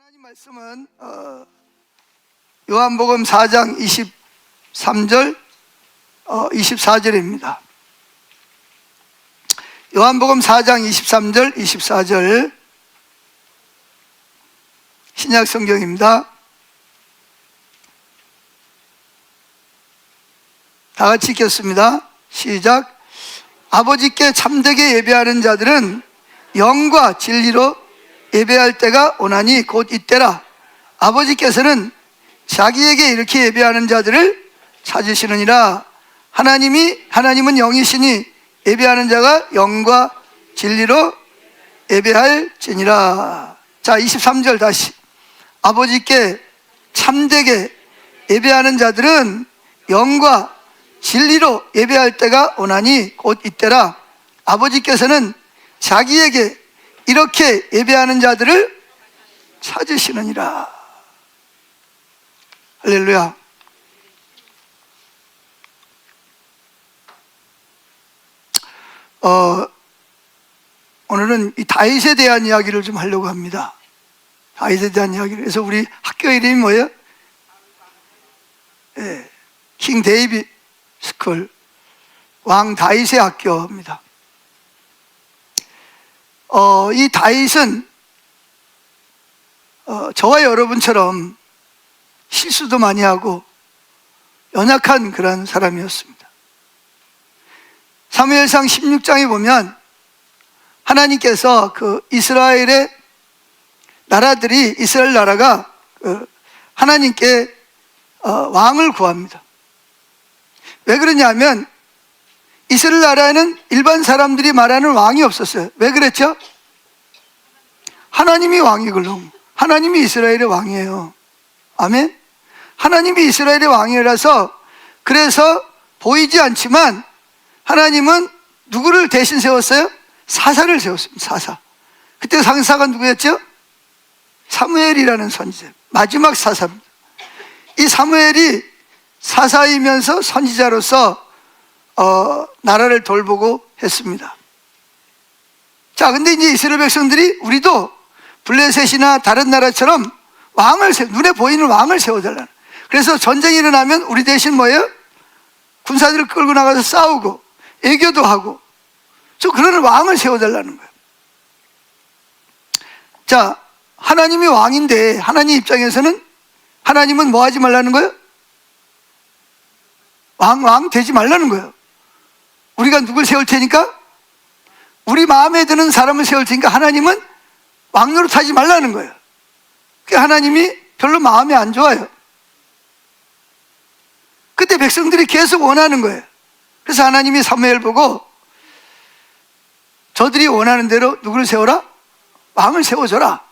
하나님 말씀은 요한복음 4장 23절 24절입니다. 요한복음 4장 23절 24절 신약 성경입니다. 다 같이 읽겠습니다. 시작. 아버지께 참되게 예배하는 자들은 영과 진리로 예배할 때가 오나니 곧 이때라. 아버지께서는 자기에게 이렇게 예배하는 자들을 찾으시느니라. 하나님은 영이시니 예배하는 자가 영과 진리로 예배할지니라. 자, 23절 다시. 아버지께 참되게 예배하는 자들은 영과 진리로 예배할 때가 오나니 곧 이때라. 아버지께서는 자기에게 이렇게 예배하는 자들을 찾으시느니라. 할렐루야. 오늘은 이 다윗에 대한 이야기를 좀 하려고 합니다. 다윗에 대한 이야기를. 그래서 우리 학교 이름이 뭐예요? 킹 데이빗 스쿨, 왕 다윗의 학교입니다. 이 다윗은 저와 여러분처럼 실수도 많이 하고 연약한 그런 사람이었습니다. 사무엘상 16장에 보면 하나님께서 그 이스라엘 나라가 하나님께 왕을 구합니다. 왜 그러냐면 이스라엘 나라에는 일반 사람들이 말하는 왕이 없었어요. 왜 그랬죠? 하나님이 왕이걸로. 하나님이 이스라엘의 왕이에요. 아멘. 하나님이 이스라엘의 왕이라서, 그래서 보이지 않지만 하나님은 누구를 대신 세웠어요? 사사를 세웠습니다. 사사. 그때 상사가 누구였죠? 사무엘이라는 선지자, 마지막 사사입니다. 이 사무엘이 사사이면서 선지자로서 나라를 돌보고 했습니다. 자, 근데 이제 이스라엘 백성들이 우리도 블레셋이나 다른 나라처럼 눈에 보이는 왕을 세워달라는. 그래서 전쟁이 일어나면 우리 대신 뭐예요? 군사들을 끌고 나가서 싸우고 애교도 하고, 그런 왕을 세워달라는 거예요. 자, 하나님이 왕인데 하나님 입장에서는 하나님은 뭐 하지 말라는 거예요? 왕 되지 말라는 거예요. 우리가 누굴 세울 테니까? 우리 마음에 드는 사람을 세울 테니까 하나님은 왕 노릇하지 말라는 거예요. 하나님이 별로 마음에 안 좋아요. 그때 백성들이 계속 원하는 거예요. 그래서 하나님이 사무엘 보고 저들이 원하는 대로 누구를 세워라? 왕을 세워줘라.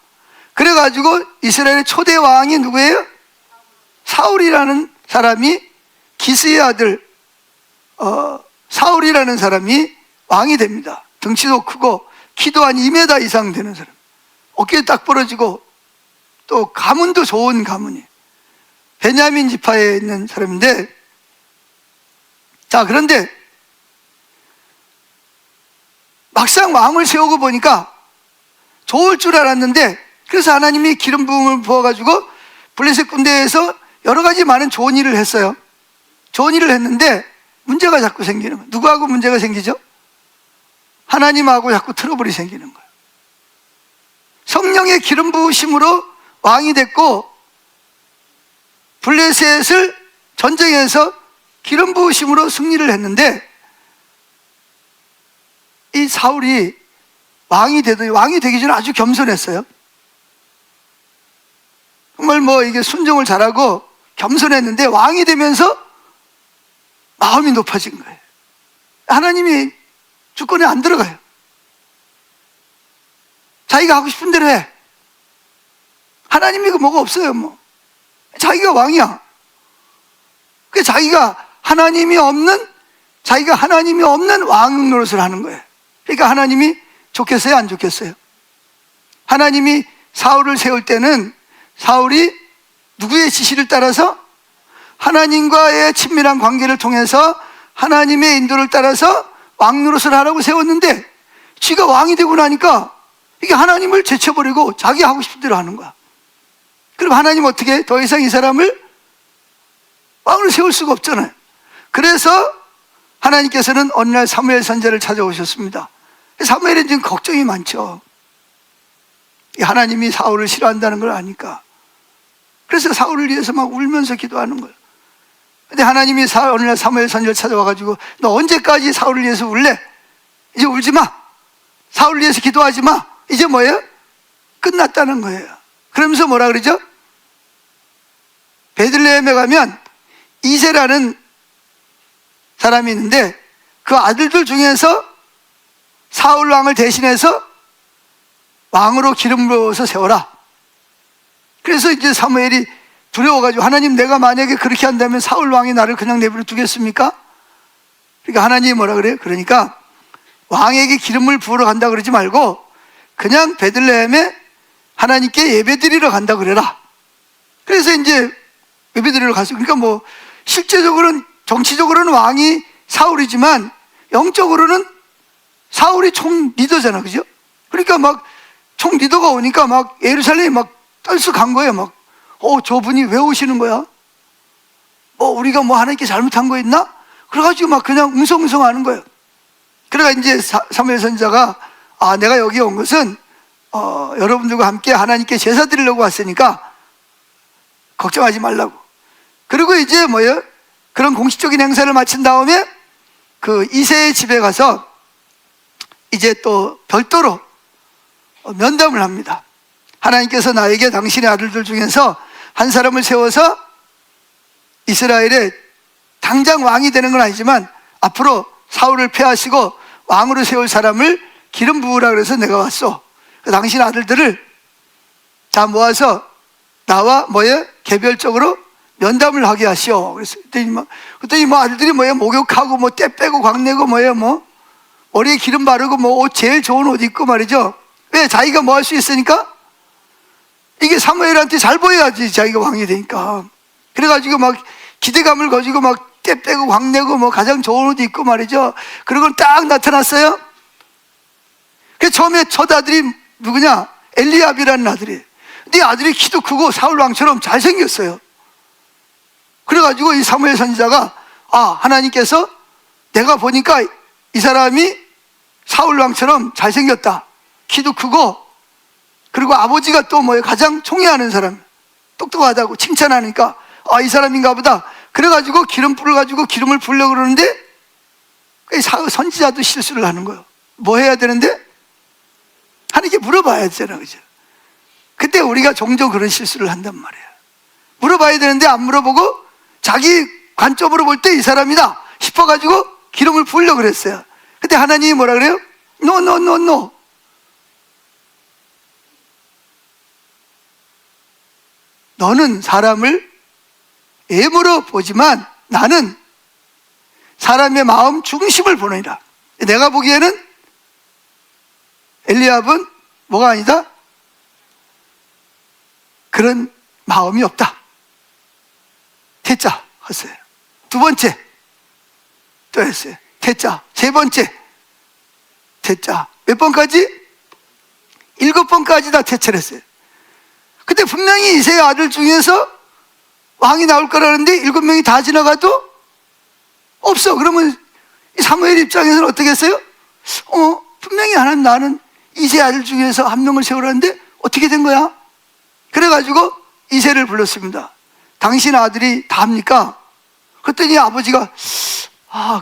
그래가지고 이스라엘의 초대 왕이 누구예요? 사울이라는 사람이, 기스의 아들 사울이라는 사람이 왕이 됩니다. 덩치도 크고 키도 한 2m 이상 되는 사람, 어깨 딱 부러지고 또 가문도 좋은 가문이, 베냐민 지파에 있는 사람인데, 자, 그런데 막상 왕을 세우고 보니까 좋을 줄 알았는데, 그래서 하나님이 기름 부음을 부어가지고 블레셋 군대에서 여러 가지 많은 좋은 일을 했어요. 좋은 일을 했는데 문제가 자꾸 생기는 거예요. 누구하고 문제가 생기죠? 하나님하고 자꾸 트러블이 생기는 거예요. 성령의 기름 부으심으로 왕이 됐고, 블레셋을 전쟁에서 기름 부으심으로 승리를 했는데, 이 사울이 왕이 되기 전에 아주 겸손했어요. 정말 이게 순종을 잘하고 겸손했는데, 왕이 되면서 마음이 높아진 거예요. 하나님이 주권에 안 들어가요. 자기가 하고 싶은 대로 해. 하나님이 뭐가 없어요. 자기가 왕이야. 자기가 하나님이 없는 왕 노릇을 하는 거예요. 그러니까 하나님이 좋겠어요, 안 좋겠어요? 하나님이 사울을 세울 때는 사울이 누구의 지시를 따라서? 하나님과의 친밀한 관계를 통해서 하나님의 인도를 따라서 왕 노릇을 하라고 세웠는데, 지가 왕이 되고 나니까 이게 하나님을 제쳐버리고 자기 하고 싶은 대로 하는 거야. 그럼 하나님 어떻게 더 이상 이 사람을 왕으로 세울 수가 없잖아요. 그래서 하나님께서는 어느 날 사무엘 선지자를 찾아오셨습니다. 사무엘은 지금 걱정이 많죠. 하나님이 사울을 싫어한다는 걸 아니까. 그래서 사울을 위해서 막 울면서 기도하는 거예요. 근데 하나님이 어느 날 사무엘 선지자를 찾아와가지고 너 언제까지 사울을 위해서 울래? 이제 울지 마. 사울을 위해서 기도하지 마. 이제 뭐예요? 끝났다는 거예요. 그러면서 뭐라 그러죠? 베들레헴에 가면 이새라는 사람이 있는데 그 아들들 중에서 사울 왕을 대신해서 왕으로 기름 부어서 세워라. 그래서 이제 사무엘이 두려워가지고 하나님, 내가 만약에 그렇게 한다면 사울 왕이 나를 그냥 내버려 두겠습니까? 그러니까 하나님이 뭐라 그래요? 그러니까 왕에게 기름을 부으러 간다 그러지 말고 그냥 베들레헴에 하나님께 예배드리러 간다 그래라. 그래서 이제 예배드리러 갔어요. 그러니까 뭐 실제적으로는, 정치적으로는 왕이 사울이지만 영적으로는 사울이 총 리더잖아, 그죠? 그러니까 막 총 리더가 오니까 막 예루살렘이 막 떨쑥한 거예요. 막 저분이 왜 오시는 거야? 우리가 뭐 하나님께 잘못한 거 있나? 그래가지고 막 그냥 웅성웅성 하는 거예요. 그래가 이제 사무엘 선지자가 내가 여기 온 것은 여러분들과 함께 하나님께 제사 드리려고 왔으니까 걱정하지 말라고. 그리고 이제 뭐예요? 그런 공식적인 행사를 마친 다음에 그 이새의 집에 가서 이제 또 별도로 면담을 합니다. 하나님께서 나에게 당신의 아들들 중에서 한 사람을 세워서 이스라엘의 당장 왕이 되는 건 아니지만 앞으로 사울을 패하시고 왕으로 세울 사람을 기름 부으라 그래서 내가 왔어. 당신 아들들을 다 모아서 나와 개별적으로 면담을 하게 하시오. 그래서 그랬더니 아들들이 목욕하고 때 빼고 광내고 머리에 기름 바르고 옷 제일 좋은 옷 입고 말이죠. 왜? 자기가 뭐 할 수 있으니까? 이게 사무엘한테 잘 보여야지 자기가 왕이 되니까. 그래가지고 막 기대감을 가지고 때 빼고 광내고 가장 좋은 옷 입고 말이죠. 그러고 딱 나타났어요. 그 처음에 첫 아들이 누구냐? 엘리압이라는 아들이에요. 근데 아들이 키도 크고 사울 왕처럼 잘생겼어요. 그래가지고 이 사무엘 선지자가 하나님께서 내가 보니까 이 사람이 사울 왕처럼 잘생겼다. 키도 크고, 그리고 아버지가 또 가장 총애하는 사람, 똑똑하다고 칭찬하니까 이 사람인가 보다. 그래가지고 기름 뿌려가지고 기름을 부으려고 그러는데 선지자도 실수를 하는 거예요. 뭐 해야 되는데? 하나님께 물어봐야 되잖아, 그죠? 그때 우리가 종종 그런 실수를 한단 말이에요. 물어봐야 되는데 안 물어보고 자기 관점으로 볼 때 이 사람이다 싶어가지고 기름을 부으려고 그랬어요. 근데 하나님이 뭐라 그래요? No. 너는 사람을 애물어 보지만 나는 사람의 마음 중심을 보느니라. 내가 보기에는 엘리압은 뭐가 아니다? 그런 마음이 없다. 퇴짜 했어요. 두 번째 또 했어요. 퇴짜. 세 번째 퇴짜. 몇 번까지? 7번까지 다 퇴짜를 했어요. 근데 분명히 이새의 아들 중에서 왕이 나올 거라는데 7명이 다 지나가도 없어. 그러면 사무엘 입장에서는 어떻게 했어요? 분명히 하나님, 나는 이새의 아들 중에서 한 명을 세우라는데 어떻게 된 거야? 그래가지고 이새를 불렀습니다. 당신 아들이 다 합니까? 그랬더니 아버지가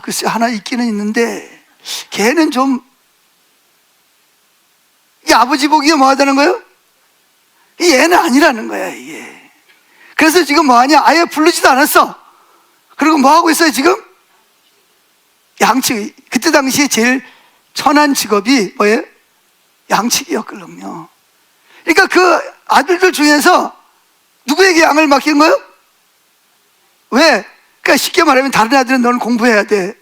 글쎄 하나 있기는 있는데 걔는 좀, 이 아버지 보기에 뭐 하다는 거예요? 이 얘는 아니라는 거야, 이게. 그래서 지금 뭐 하냐? 아예 부르지도 않았어. 그리고 뭐 하고 있어요, 지금? 양치기. 그때 당시에 제일 천한 직업이 뭐예요? 양치기였거든요. 그러니까 그 아들들 중에서 누구에게 양을 맡긴 거예요? 왜? 그러니까 쉽게 말하면 다른 아들은 너는 공부해야 돼.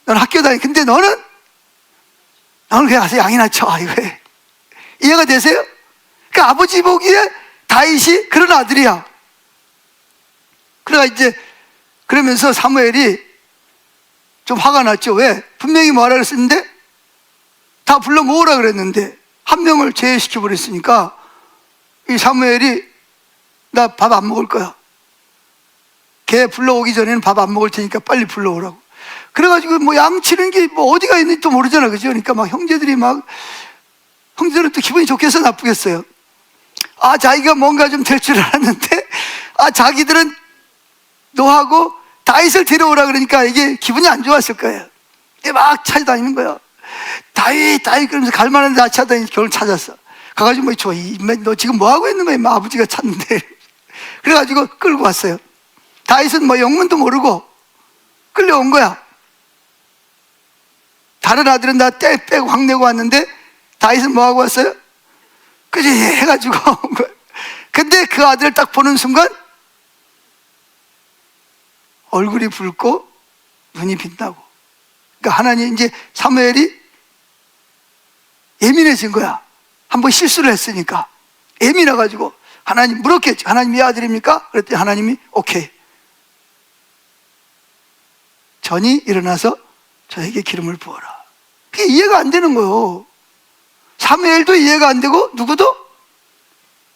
너는 학교 다니. 근데 너는 그냥 가서 양이나 쳐. 왜? 이해가 되세요? 그러니까 아버지 보기에 다윗이 그런 아들이야. 그래가 이제 그러면서 사무엘이 좀 화가 났죠. 왜? 분명히 뭐하라 그랬었는데 다 불러 모으라 그랬는데 한 명을 제외시켜 버렸으니까 이 사무엘이 나 밥 안 먹을 거야. 걔 불러오기 전에는 밥 안 먹을 테니까 빨리 불러오라고. 그래가지고 뭐 양치는 게 뭐 어디가 있는지 또 모르잖아. 그죠? 그러니까 막 형제들은 또 기분이 좋겠어, 나쁘겠어요? 자기가 뭔가 좀 될 줄 알았는데, 자기들은 노하고 다윗을 데려오라 그러니까 이게 기분이 안 좋았을 거예요. 막 찾아다니는 거야. 다윗 그러면서 갈 만한 데 찾아다니면서 결국 찾았어. 가가지고 너 지금 뭐 하고 있는 거야? 아버지가 찾는데. 그래가지고 끌고 왔어요. 다윗은 뭐 영문도 모르고 끌려온 거야. 다른 아들은 다 떼 빼고 확 내고 왔는데 다윗은 뭐 하고 왔어요? 그지 해가지고 온 거야. 근데 그 아들을 딱 보는 순간 얼굴이 붉고 눈이 빛나고, 그러니까 하나님, 이제 사무엘이 예민해진 거야. 한번 실수를 했으니까 예민해가지고 하나님 물었겠지. 하나님 이 아들입니까? 그랬더니 하나님이 오케이, 전이 일어나서 저에게 기름을 부어라. 그게 이해가 안 되는 거예요. 사무엘도 이해가 안 되고, 누구도?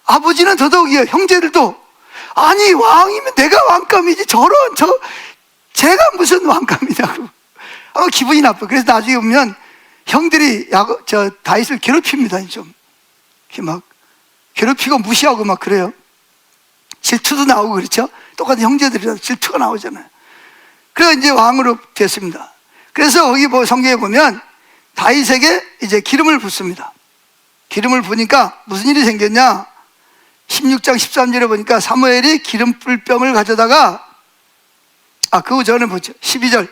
아버지는 더더욱이요. 형제들도. 아니, 왕이면 내가 왕감이지, 제가 무슨 왕감이냐고. 기분이 나빠. 그래서 나중에 보면 형들이 다윗을 괴롭힙니다. 좀 이렇게 막 괴롭히고 무시하고 막 그래요. 질투도 나오고 그렇죠. 똑같은 형제들이라도 질투가 나오잖아요. 그래서 이제 왕으로 됐습니다. 그래서 거기 성경에 보면 다윗에게 이제 기름을 붓습니다. 기름을 부니까 무슨 일이 생겼냐? 16장 13절에 보니까 사무엘이 기름 뿔병을 가져다가, 그 전에 보죠. 12절.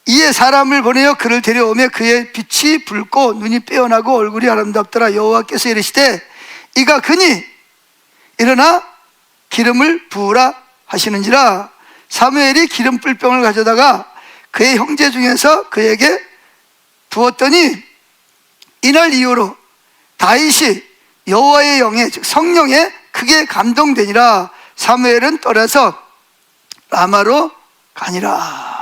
이에 사람을 보내어 그를 데려오며 그의 빛이 붉고 눈이 빼어나고 얼굴이 아름답더라. 여호와께서 이르시되 이가 그니 일어나 기름을 부으라 하시는지라. 사무엘이 기름 뿔병을 가져다가 그의 형제 중에서 그에게 부었더니 이날 이후로 다윗이 여호와의 영에, 즉 성령에 크게 감동되니라. 사무엘은 떠나서 라마로 가니라.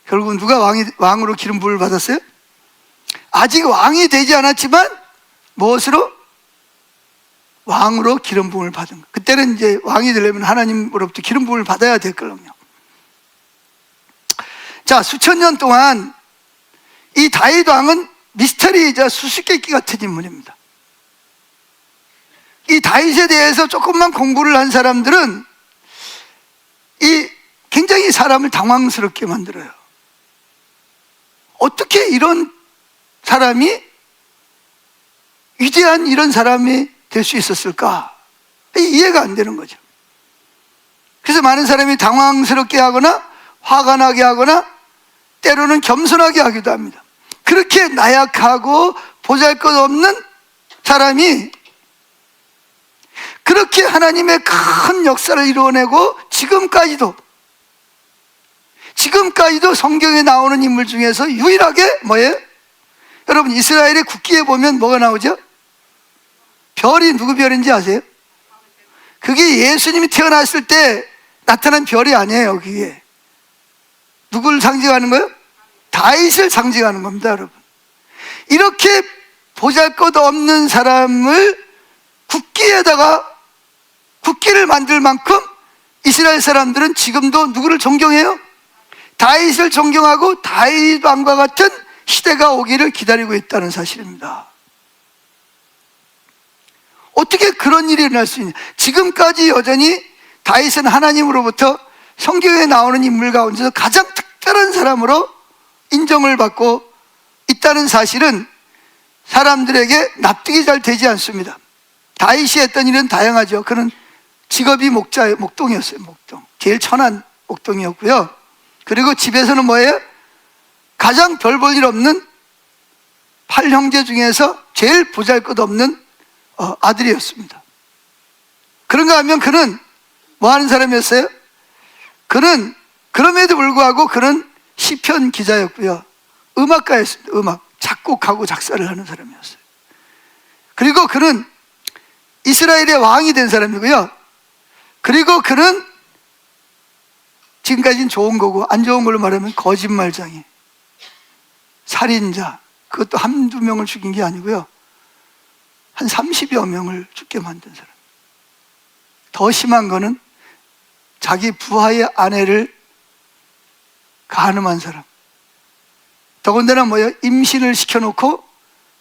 결국은 누가 왕으로 기름 부음을 받았어요? 아직 왕이 되지 않았지만 무엇으로? 왕으로 기름 부음을 받은 거. 그때는 이제 왕이 되려면 하나님으로부터 기름 부음을 받아야 됐거든요. 자, 수천 년 동안 이 다윗 왕은 미스터리이자 수수께끼 같은 인물입니다. 이 다윗에 대해서 조금만 공부를 한 사람들은 굉장히 사람을 당황스럽게 만들어요. 어떻게 이런 사람이, 위대한 이런 사람이 될 수 있었을까? 이해가 안 되는 거죠. 그래서 많은 사람이 당황스럽게 하거나 화가 나게 하거나 때로는 겸손하게 하기도 합니다. 그렇게 나약하고 보잘것없는 사람이 그렇게 하나님의 큰 역사를 이루어내고 지금까지도 성경에 나오는 인물 중에서 유일하게 뭐예요? 여러분, 이스라엘의 국기에 보면 뭐가 나오죠? 별이 누구 별인지 아세요? 그게 예수님이 태어났을 때 나타난 별이 아니에요. 그게 누구를 상징하는 거예요? 다윗을 상징하는 겁니다, 여러분. 이렇게 보잘것없는 사람을 국기를 만들 만큼 이스라엘 사람들은 지금도 누구를 존경해요? 다윗을 존경하고 다윗 왕과 같은 시대가 오기를 기다리고 있다는 사실입니다. 어떻게 그런 일이 일어날 수 있냐? 지금까지 여전히 다윗은 하나님으로부터 성경에 나오는 인물 가운데서 가장 특별한 사람으로 인정을 받고 있다는 사실은 사람들에게 납득이 잘 되지 않습니다. 다윗이 했던 일은 다양하죠. 그는 직업이 목동이었어요. 목동. 제일 천한 목동이었고요. 그리고 집에서는 뭐예요? 가장 별 볼 일 없는 8형제 중에서 제일 보잘것없는 아들이었습니다. 그런가 하면 그는 뭐 하는 사람이었어요? 그는 그럼에도 불구하고 그는 시편 기자였고요. 음악가였습니다. 작곡하고 작사를 하는 사람이었어요. 그리고 그는 이스라엘의 왕이 된 사람이고요. 그리고 그는 지금까지는 좋은 거고, 안 좋은 걸로 말하면 거짓말장애, 살인자, 그것도 한두 명을 죽인 게 아니고요. 한 30여 명을 죽게 만든 사람. 더 심한 거는 자기 부하의 아내를 간음한 사람. 더군다나 뭐예요? 임신을 시켜놓고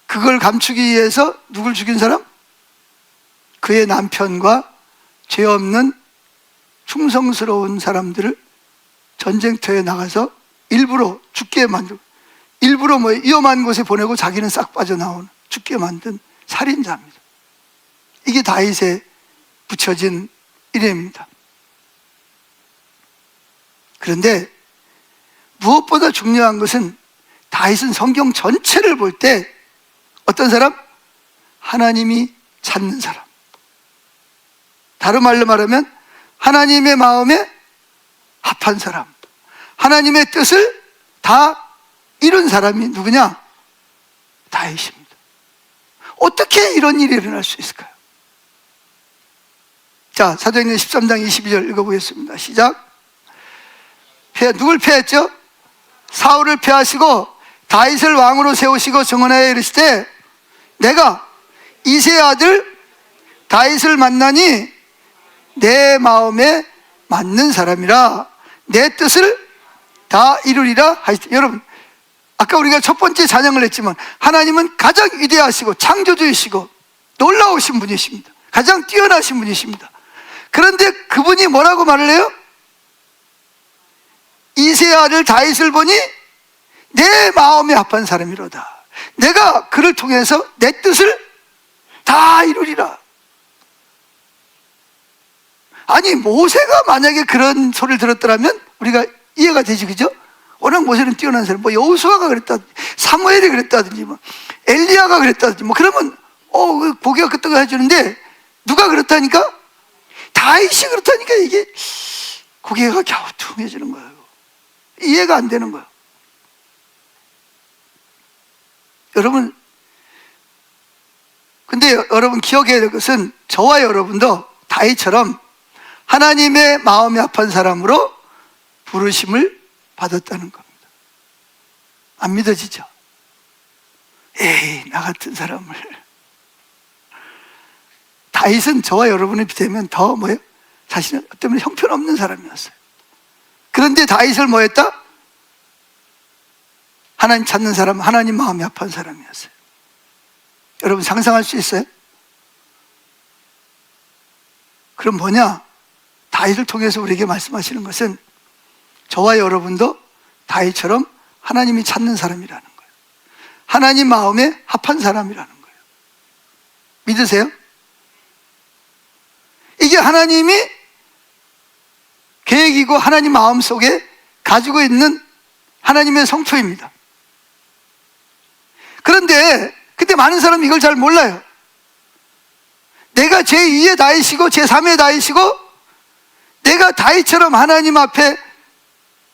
그걸 감추기 위해서 누굴 죽인 사람? 그의 남편과 죄 없는 충성스러운 사람들을 전쟁터에 나가서 일부러 죽게 만들고, 일부러 뭐 위험한 곳에 보내고 자기는 싹 빠져나오는, 죽게 만든 살인자입니다. 이게 다윗에 붙여진 이름입니다. 그런데 무엇보다 중요한 것은 다윗은 성경 전체를 볼 때 어떤 사람? 하나님이 찾는 사람. 다른 말로 말하면 하나님의 마음에 합한 사람, 하나님의 뜻을 다 이룬 사람이 누구냐? 다윗입니다. 어떻게 이런 일이 일어날 수 있을까요? 자, 사도행전 13장 22절 읽어보겠습니다. 시작. 누굴 패했죠? 사울을 패하시고 다윗을 왕으로 세우시고 정언하여 이르시되 내가 이새의 아들 다윗을 만나니 내 마음에 맞는 사람이라 내 뜻을 다 이루리라 하시되. 여러분, 아까 우리가 첫 번째 찬양을 했지만 하나님은 가장 위대하시고 창조주이시고 놀라우신 분이십니다. 가장 뛰어나신 분이십니다. 그런데 그분이 뭐라고 말을 해요? 이새의 아들 다윗을 보니 내 마음에 합한 사람이로다. 내가 그를 통해서 내 뜻을 다 이루리라. 아니, 모세가 만약에 그런 소리를 들었더라면 우리가 이해가 되지, 그죠? 워낙 모세는 뛰어난 사람, 뭐 여호수아가 그랬다든지 사무엘이 그랬다든지 뭐 엘리야가 그랬다든지 뭐 그러면 고개가 끄덕여 해주는데, 누가 그렇다니까? 다윗이 그렇다니까 이게 고개가 갸우뚱해지는 거예요. 이해가 안 되는 거예요. 여러분, 근데 여러분 기억해야 될 것은 저와 여러분도 다윗처럼 하나님의 마음에 합한 사람으로 부르심을 받았다는 겁니다. 안 믿어지죠? 에이, 나 같은 사람을. 다윗은 저와 여러분이 비되면 더 뭐예요? 자신은 때문에 형편없는 사람이었어요. 그런데 다윗을 뭐 했다? 하나님 찾는 사람, 하나님 마음에 합한 사람이었어요. 여러분 상상할 수 있어요? 그럼 뭐냐? 다윗을 통해서 우리에게 말씀하시는 것은 저와 여러분도 다윗처럼 하나님이 찾는 사람이라는 거예요. 하나님 마음에 합한 사람이라는 거예요. 믿으세요? 이게 하나님이 계획이고 하나님 마음속에 가지고 있는 하나님의 성품입니다. 그런데 많은 사람이 이걸 잘 몰라요. 내가 제2의 다윗이고 제3의 다윗이고 내가 다윗처럼 하나님 앞에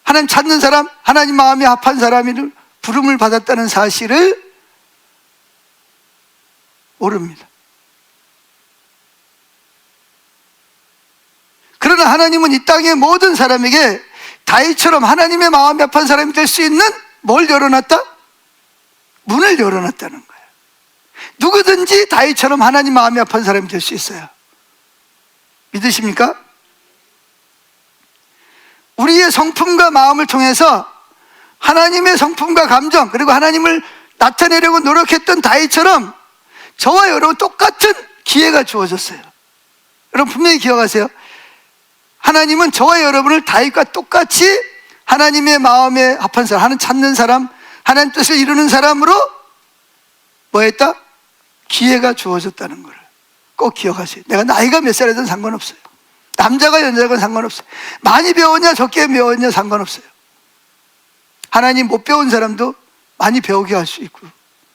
하나님 찾는 사람, 하나님 마음에 합한 사람을 부름을 받았다는 사실을 모릅니다. 그러나 하나님은 이 땅의 모든 사람에게 다윗처럼 하나님의 마음에 합한 사람이 될 수 있는 뭘 열어놨다? 문을 열어놨다는 거예요. 누구든지 다윗처럼 하나님 마음에 합한 사람이 될 수 있어요. 믿으십니까? 우리의 성품과 마음을 통해서 하나님의 성품과 감정, 그리고 하나님을 나타내려고 노력했던 다윗처럼 저와 여러분 똑같은 기회가 주어졌어요. 여러분 분명히 기억하세요. 하나님은 저와 여러분을 다윗과 똑같이 하나님의 마음에 합한 사람, 하나님 찾는 사람, 하나님 뜻을 이루는 사람으로 뭐 했다? 기회가 주어졌다는 걸 꼭 기억하세요. 내가 나이가 몇 살이든 상관없어요. 남자가 여자가 상관없어요. 많이 배웠냐 적게 배웠냐 상관없어요. 하나님 못 배운 사람도 많이 배우게 할 수 있고,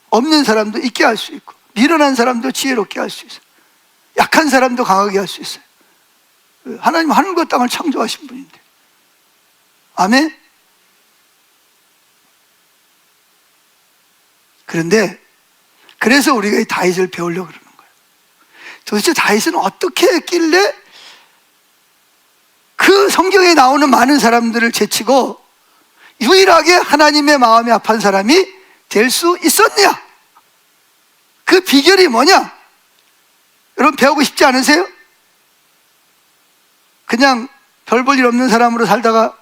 없는 사람도 있게 할 수 있고, 미련한 사람도 지혜롭게 할 수 있어요. 약한 사람도 강하게 할 수 있어요. 하나님 하늘과 땅을 창조하신 분인데. 아멘? 그런데 그래서 우리가 이 다윗을 배우려고 그러는 거예요. 도대체 다윗은 어떻게 했길래 그 성경에 나오는 많은 사람들을 제치고 유일하게 하나님의 마음에 합한 사람이 될 수 있었냐? 그 비결이 뭐냐? 여러분 배우고 싶지 않으세요? 그냥 별 볼 일 없는 사람으로 살다가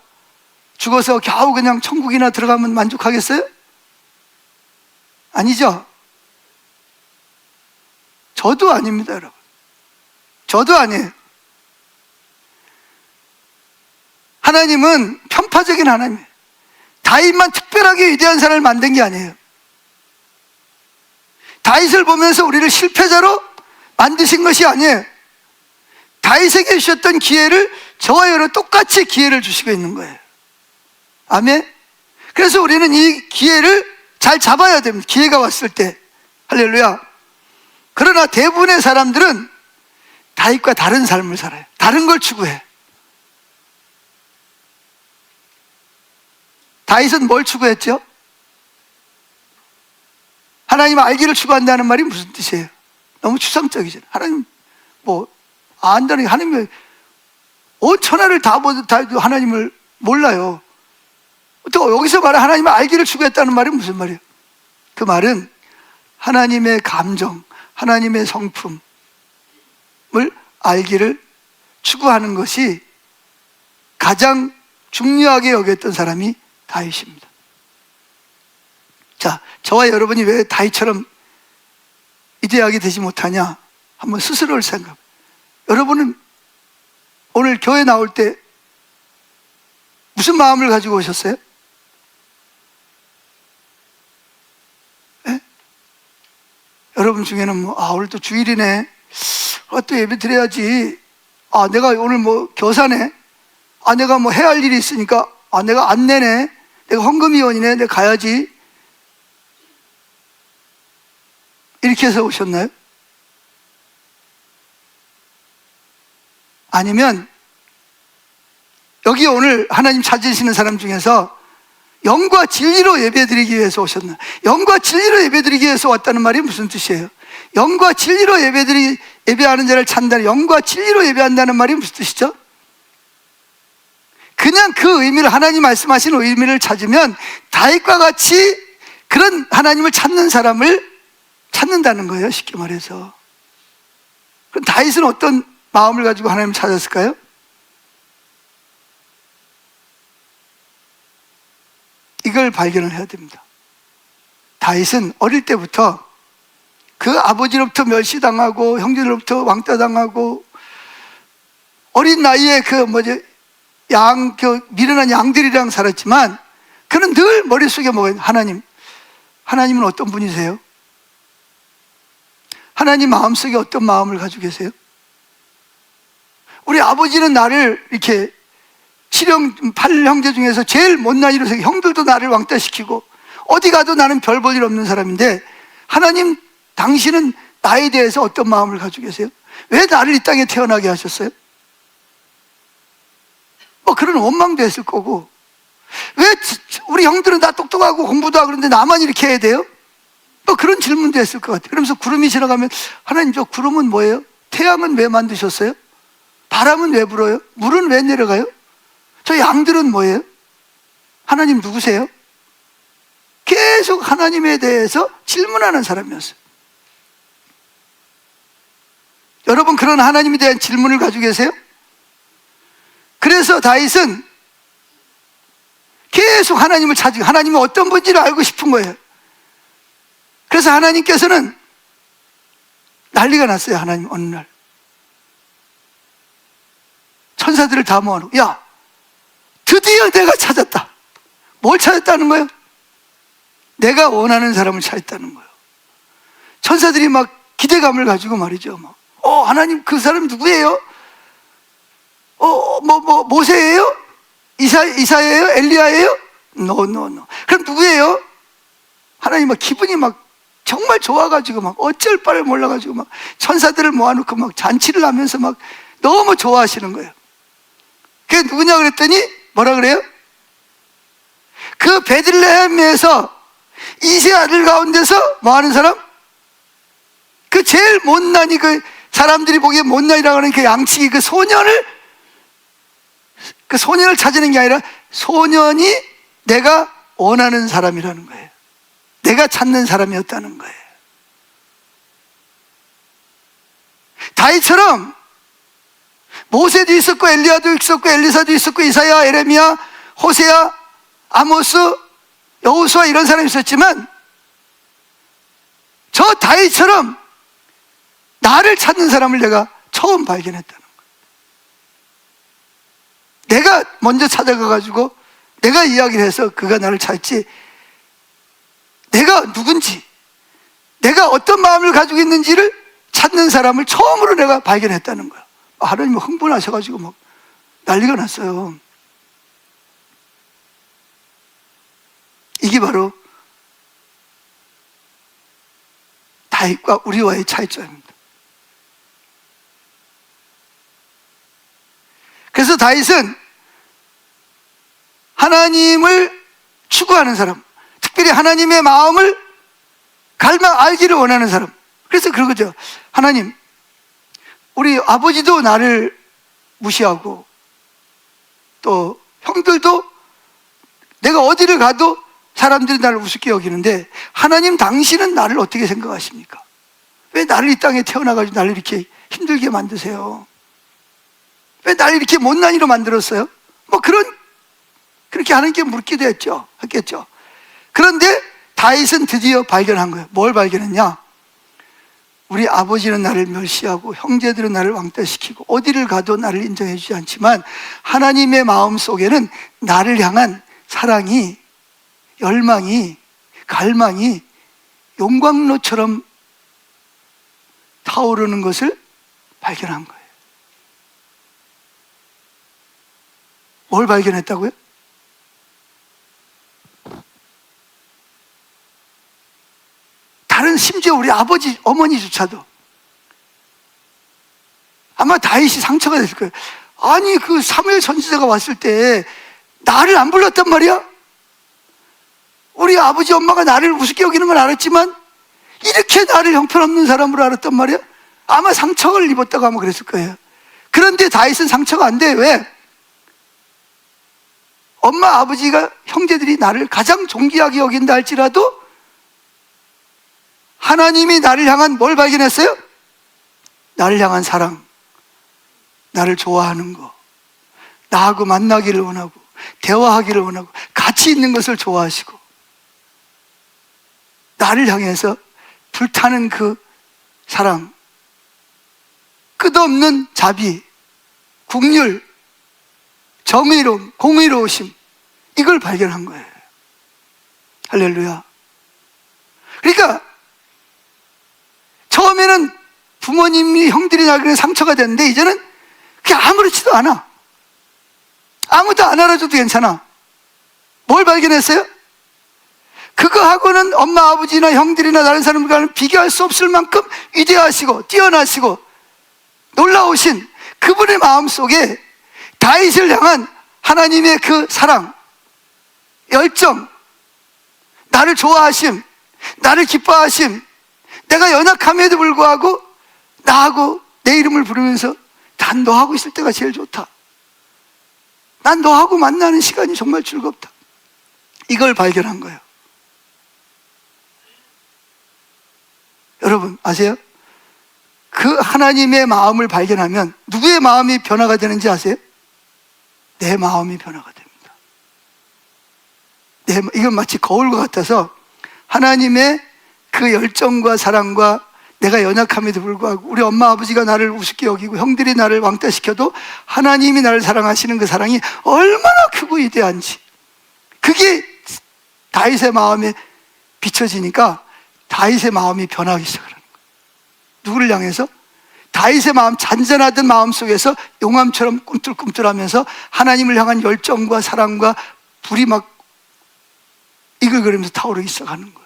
죽어서 겨우 그냥 천국이나 들어가면 만족하겠어요? 아니죠? 저도 아닙니다, 여러분. 저도 아니에요. 하나님은 편파적인 하나님이에요. 다윗만 특별하게 위대한 사람을 만든 게 아니에요. 다윗을 보면서 우리를 실패자로 만드신 것이 아니에요. 다윗에게 주셨던 기회를 저와 여러 똑같이 기회를 주시고 있는 거예요. 아멘. 그래서 우리는 이 기회를 잘 잡아야 됩니다. 기회가 왔을 때. 할렐루야. 그러나 대부분의 사람들은 다윗과 다른 삶을 살아요. 다른 걸 추구해. 다윗은 뭘 추구했죠? 하나님 알기를 추구한다는 말이 무슨 뜻이에요? 너무 추상적이잖아요. 하나님 안다는 게 하나님의 온 천하를 다 보도 하나님을 몰라요. 또 여기서 말하는 하나님을 알기를 추구했다는 말이 무슨 말이에요? 그 말은 하나님의 감정, 하나님의 성품을 알기를 추구하는 것이 가장 중요하게 여겼던 사람이 다윗입니다. 자, 저와 여러분이 왜 다윗처럼 위대하게 되지 못하냐? 한번 스스로를 생각해요. 여러분은 오늘 교회 나올 때 무슨 마음을 가지고 오셨어요? 네? 여러분 중에는 오늘 또 주일이네. 또 예배 드려야지. 내가 오늘 교사네. 내가 해야 할 일이 있으니까. 내가 안내네. 내가 헌금위원이네. 내가 가야지. 이렇게 해서 오셨나요? 아니면 여기 오늘 하나님 찾으시는 사람 중에서 영과 진리로 예배드리기 위해서 오셨나? 영과 진리로 예배드리기 위해서 왔다는 말이 무슨 뜻이에요? 영과 진리로 예배하는 자를 찾는다는, 영과 진리로 예배한다는 말이 무슨 뜻이죠? 그냥 그 의미를, 하나님 말씀하신 의미를 찾으면 다윗과 같이 그런 하나님을 찾는 사람을 찾는다는 거예요, 쉽게 말해서. 그럼 다윗은 어떤 마음을 가지고 하나님을 찾았을까요? 이걸 발견을 해야 됩니다. 다윗은 어릴 때부터 그 아버지로부터 멸시당하고 형제들로부터 왕따당하고 어린 나이에 미련한 양들이랑 살았지만 그는 늘 머릿속에 뭐예요? 하나님은 어떤 분이세요? 하나님 마음속에 어떤 마음을 가지고 계세요? 우리 아버지는 나를 이렇게 8형제 중에서 제일 못난 이로서 형들도 나를 왕따시키고 어디 가도 나는 별 볼 일 없는 사람인데 하나님, 당신은 나에 대해서 어떤 마음을 가지고 계세요? 왜 나를 이 땅에 태어나게 하셨어요? 그런 원망도 했을 거고, 왜 우리 형들은 다 똑똑하고 공부도 하고 그런데 나만 이렇게 해야 돼요? 그런 질문도 했을 것 같아요. 그러면서 구름이 지나가면 하나님, 저 구름은 뭐예요? 태양은 왜 만드셨어요? 바람은 왜 불어요? 물은 왜 내려가요? 저 양들은 뭐예요? 하나님 누구세요? 계속 하나님에 대해서 질문하는 사람이었어요. 여러분, 그런 하나님에 대한 질문을 가지고 계세요? 그래서 다윗은 계속 하나님을 찾고 하나님이 어떤 분인지를 알고 싶은 거예요. 그래서 하나님께서는 난리가 났어요. 하나님 어느 날 천사들을 다 모아놓고, 야, 드디어 내가 찾았다. 뭘 찾았다는 거예요? 내가 원하는 사람을 찾았다는 거예요. 천사들이 막 기대감을 가지고 말이죠. 하나님, 그 사람 누구예요? 모세예요? 이사예요? 엘리야예요? No. 그럼 누구예요? 하나님 기분이 정말 좋아가지고 어쩔 바를 몰라가지고 천사들을 모아놓고 잔치를 하면서 너무 좋아하시는 거예요. 그게 누구냐 그랬더니 뭐라 그래요? 그 베들레헴에서 이세 아들 가운데서 뭐 하는 사람? 그 제일 못난이, 그 사람들이 보기에 못난이라고 하는 그 양치기 그 소년을 찾는 게 아니라 소년이 내가 원하는 사람이라는 거예요. 내가 찾는 사람이었다는 거예요. 다윗처럼 모세도 있었고 엘리야도 있었고 엘리사도 있었고 이사야, 에레미야, 호세야, 아모스, 여호수아 이런 사람이 있었지만 저 다윗처럼 나를 찾는 사람을 내가 처음 발견했다는 거예요. 내가 먼저 찾아가가지고 내가 이야기를 해서 그가 나를 찾지, 내가 누군지, 내가 어떤 마음을 가지고 있는지를 찾는 사람을 처음으로 내가 발견했다는 거야. 하나님 흥분하셔가지고 막 난리가 났어요. 이게 바로 다윗과 우리와의 차이점입니다. 그래서 다윗은 하나님을 추구하는 사람, 특별히 하나님의 마음을 알기를 원하는 사람. 그래서 그런 거죠. 하나님, 우리 아버지도 나를 무시하고 또 형들도 내가 어디를 가도 사람들이 나를 우습게 여기는데 하나님, 당신은 나를 어떻게 생각하십니까? 왜 나를 이 땅에 태어나가지고 나를 이렇게 힘들게 만드세요? 왜 나를 이렇게 못난이로 만들었어요? 그렇게 하나님께 묻기도 했겠죠. 그런데 다윗은 드디어 발견한 거예요. 뭘 발견했냐? 우리 아버지는 나를 멸시하고 형제들은 나를 왕따시키고 어디를 가도 나를 인정해 주지 않지만 하나님의 마음 속에는 나를 향한 사랑이, 열망이, 갈망이 용광로처럼 타오르는 것을 발견한 거예요. 뭘 발견했다고요? 다른 심지어 우리 아버지, 어머니조차도 아마 다윗이 상처가 됐을 거예요. 아니, 그 사무엘 선지자가 왔을 때 나를 안 불렀단 말이야? 우리 아버지 엄마가 나를 우습게 여기는 건 알았지만 이렇게 나를 형편없는 사람으로 알았단 말이야? 아마 상처를 입었다고 아마 그랬을 거예요. 그런데 다윗은 상처가 안 돼. 왜? 엄마, 아버지가, 형제들이 나를 가장 존귀하게 여긴다 할지라도 하나님이 나를 향한 뭘 발견했어요? 나를 향한 사랑, 나를 좋아하는 거, 나하고 만나기를 원하고 대화하기를 원하고 같이 있는 것을 좋아하시고 나를 향해서 불타는 그 사랑, 끝없는 자비, 국률, 정의로움, 공의로우심, 이걸 발견한 거예요. 할렐루야. 그러니까 처음에는 부모님이, 형들이 나에게 상처가 됐는데 이제는 그게 아무렇지도 않아. 아무도 안 알아줘도 괜찮아. 뭘 발견했어요? 그거하고는 엄마, 아버지나 형들이나 다른 사람들과는 비교할 수 없을 만큼 위대하시고 뛰어나시고 놀라우신 그분의 마음속에 다윗을 향한 하나님의 그 사랑, 열정, 나를 좋아하심, 나를 기뻐하심, 내가 연약함에도 불구하고 나하고 내 이름을 부르면서 난 너하고 있을 때가 제일 좋다, 난 너하고 만나는 시간이 정말 즐겁다, 이걸 발견한 거예요. 여러분 아세요? 그 하나님의 마음을 발견하면 누구의 마음이 변화가 되는지 아세요? 내 마음이 변화가 됩니다. 이건 마치 거울과 같아서 하나님의 그 열정과 사랑과 내가 연약함에도 불구하고 우리 엄마 아버지가 나를 우습게 여기고 형들이 나를 왕따시켜도 하나님이 나를 사랑하시는 그 사랑이 얼마나 크고 위대한지, 그게 다윗의 마음에 비춰지니까 다윗의 마음이 변하기 시작하는 거예요. 누구를 향해서? 다윗의 마음, 잔잔하던 마음 속에서 용암처럼 꿈틀꿈틀하면서 하나님을 향한 열정과 사랑과 불이 막 이글거리면서 타오르기 시작하는 거예요.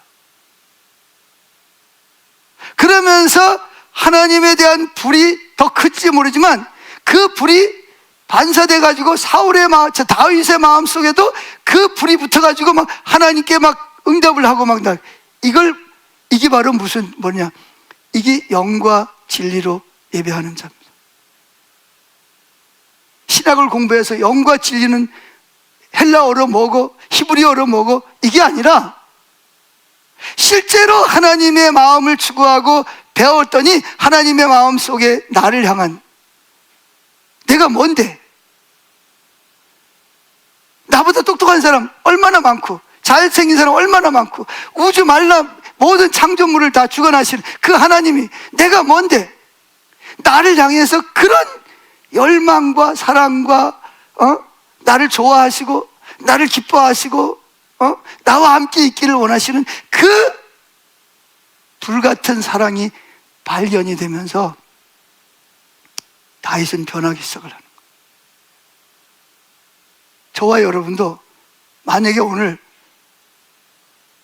그러면서 하나님에 대한 불이 더 클지 모르지만 그 불이 반사돼 가지고 다윗의 마음 속에도 그 불이 붙어 가지고 막 하나님께 막 응답을 하고 막 이게 바로 뭐냐? 이게 영과 진리로 예배하는 자입니다. 신학을 공부해서 영과 진리는 헬라어로 뭐고 히브리어로 뭐고 이게 아니라 실제로 하나님의 마음을 추구하고 배웠더니 하나님의 마음 속에 나를 향한, 내가 뭔데? 나보다 똑똑한 사람 얼마나 많고, 잘생긴 사람 얼마나 많고, 우주 말라 모든 창조물을 다 주관하시는 그 하나님이 내가 뭔데? 나를 향해서 그런 열망과 사랑과 나를 좋아하시고 나를 기뻐하시고 나와 함께 있기를 원하시는 그 불같은 사랑이 발견이 되면서 다윗은 변하기 시작을 하는 거예요. 저와 여러분도 만약에 오늘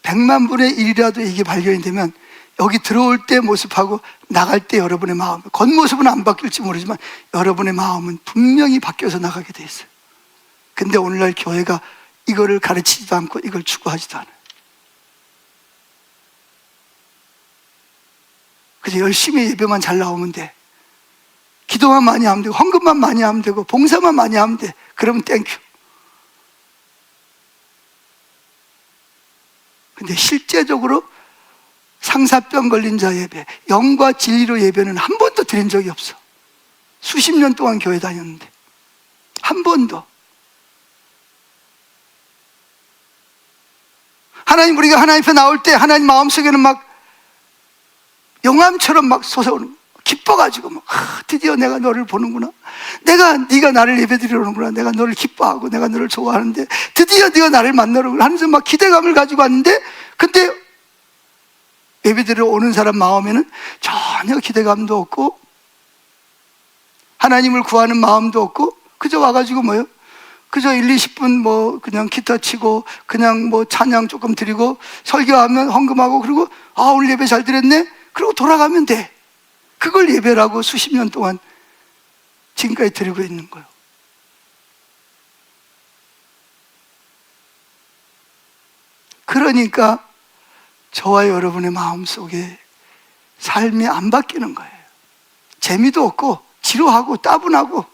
100만 분의 1이라도 이게 발견이 되면 여기 들어올 때 모습하고 나갈 때 여러분의 마음, 겉모습은 안 바뀔지 모르지만 여러분의 마음은 분명히 바뀌어서 나가게 돼 있어요. 근데 오늘날 교회가 이거를 가르치지도 않고 이걸 추구하지도 않아요. 그래서 열심히 예배만 잘 나오면 돼. 기도만 많이 하면 되고 헌금만 많이 하면 되고 봉사만 많이 하면 돼. 그러면 땡큐. 근데 실제적으로 상사병 걸린 자 예배, 영과 진리로 예배는 한 번도 드린 적이 없어. 수십 년 동안 교회 다녔는데 한 번도. 하나님, 우리가 하나님 앞에 나올 때 하나님 마음속에는 막 영암처럼 막 솟아오는 거야. 기뻐가지고 막 드디어 내가 너를 보는구나. 네가 나를 예배드리러 오는구나. 내가 너를 기뻐하고 내가 너를 좋아하는데 드디어 네가 나를 만나러 오는구나 하면서 막 기대감을 가지고 왔는데, 근데 예배드리러 오는 사람 마음에는 전혀 기대감도 없고 하나님을 구하는 마음도 없고 그저 와가지고 뭐요? 그저 1, 20분 뭐 그냥 기타 치고 그냥 뭐 찬양 조금 드리고 설교하면 헌금하고 그리고 오늘 예배 잘 드렸네? 그리고 돌아가면 돼. 그걸 예배라고 수십 년 동안 지금까지 드리고 있는 거예요. 그러니까 저와 여러분의 마음속에 삶이 안 바뀌는 거예요. 재미도 없고 지루하고 따분하고.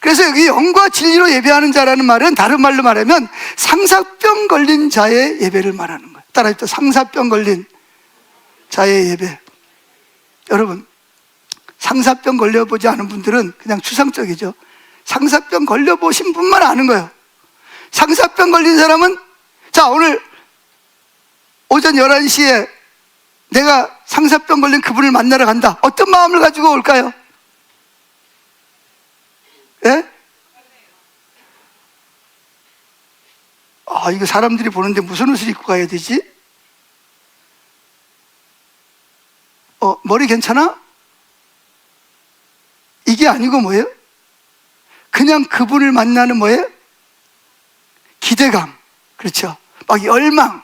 그래서 여기 영과 진리로 예배하는 자라는 말은 다른 말로 말하면 상사병 걸린 자의 예배를 말하는 거예요. 따라합시다. 상사병 걸린 자의 예배. 여러분, 상사병 걸려보지 않은 분들은 그냥 추상적이죠. 상사병 걸려보신 분만 아는 거예요. 상사병 걸린 사람은, 자, 오늘 오전 11시에 내가 상사병 걸린 그분을 만나러 간다. 어떤 마음을 가지고 올까요? 예? 이거 사람들이 보는데 무슨 옷을 입고 가야 되지? 머리 괜찮아? 이게 아니고 뭐예요? 그냥 그분을 만나는 뭐예요? 기대감. 그렇죠. 막 열망.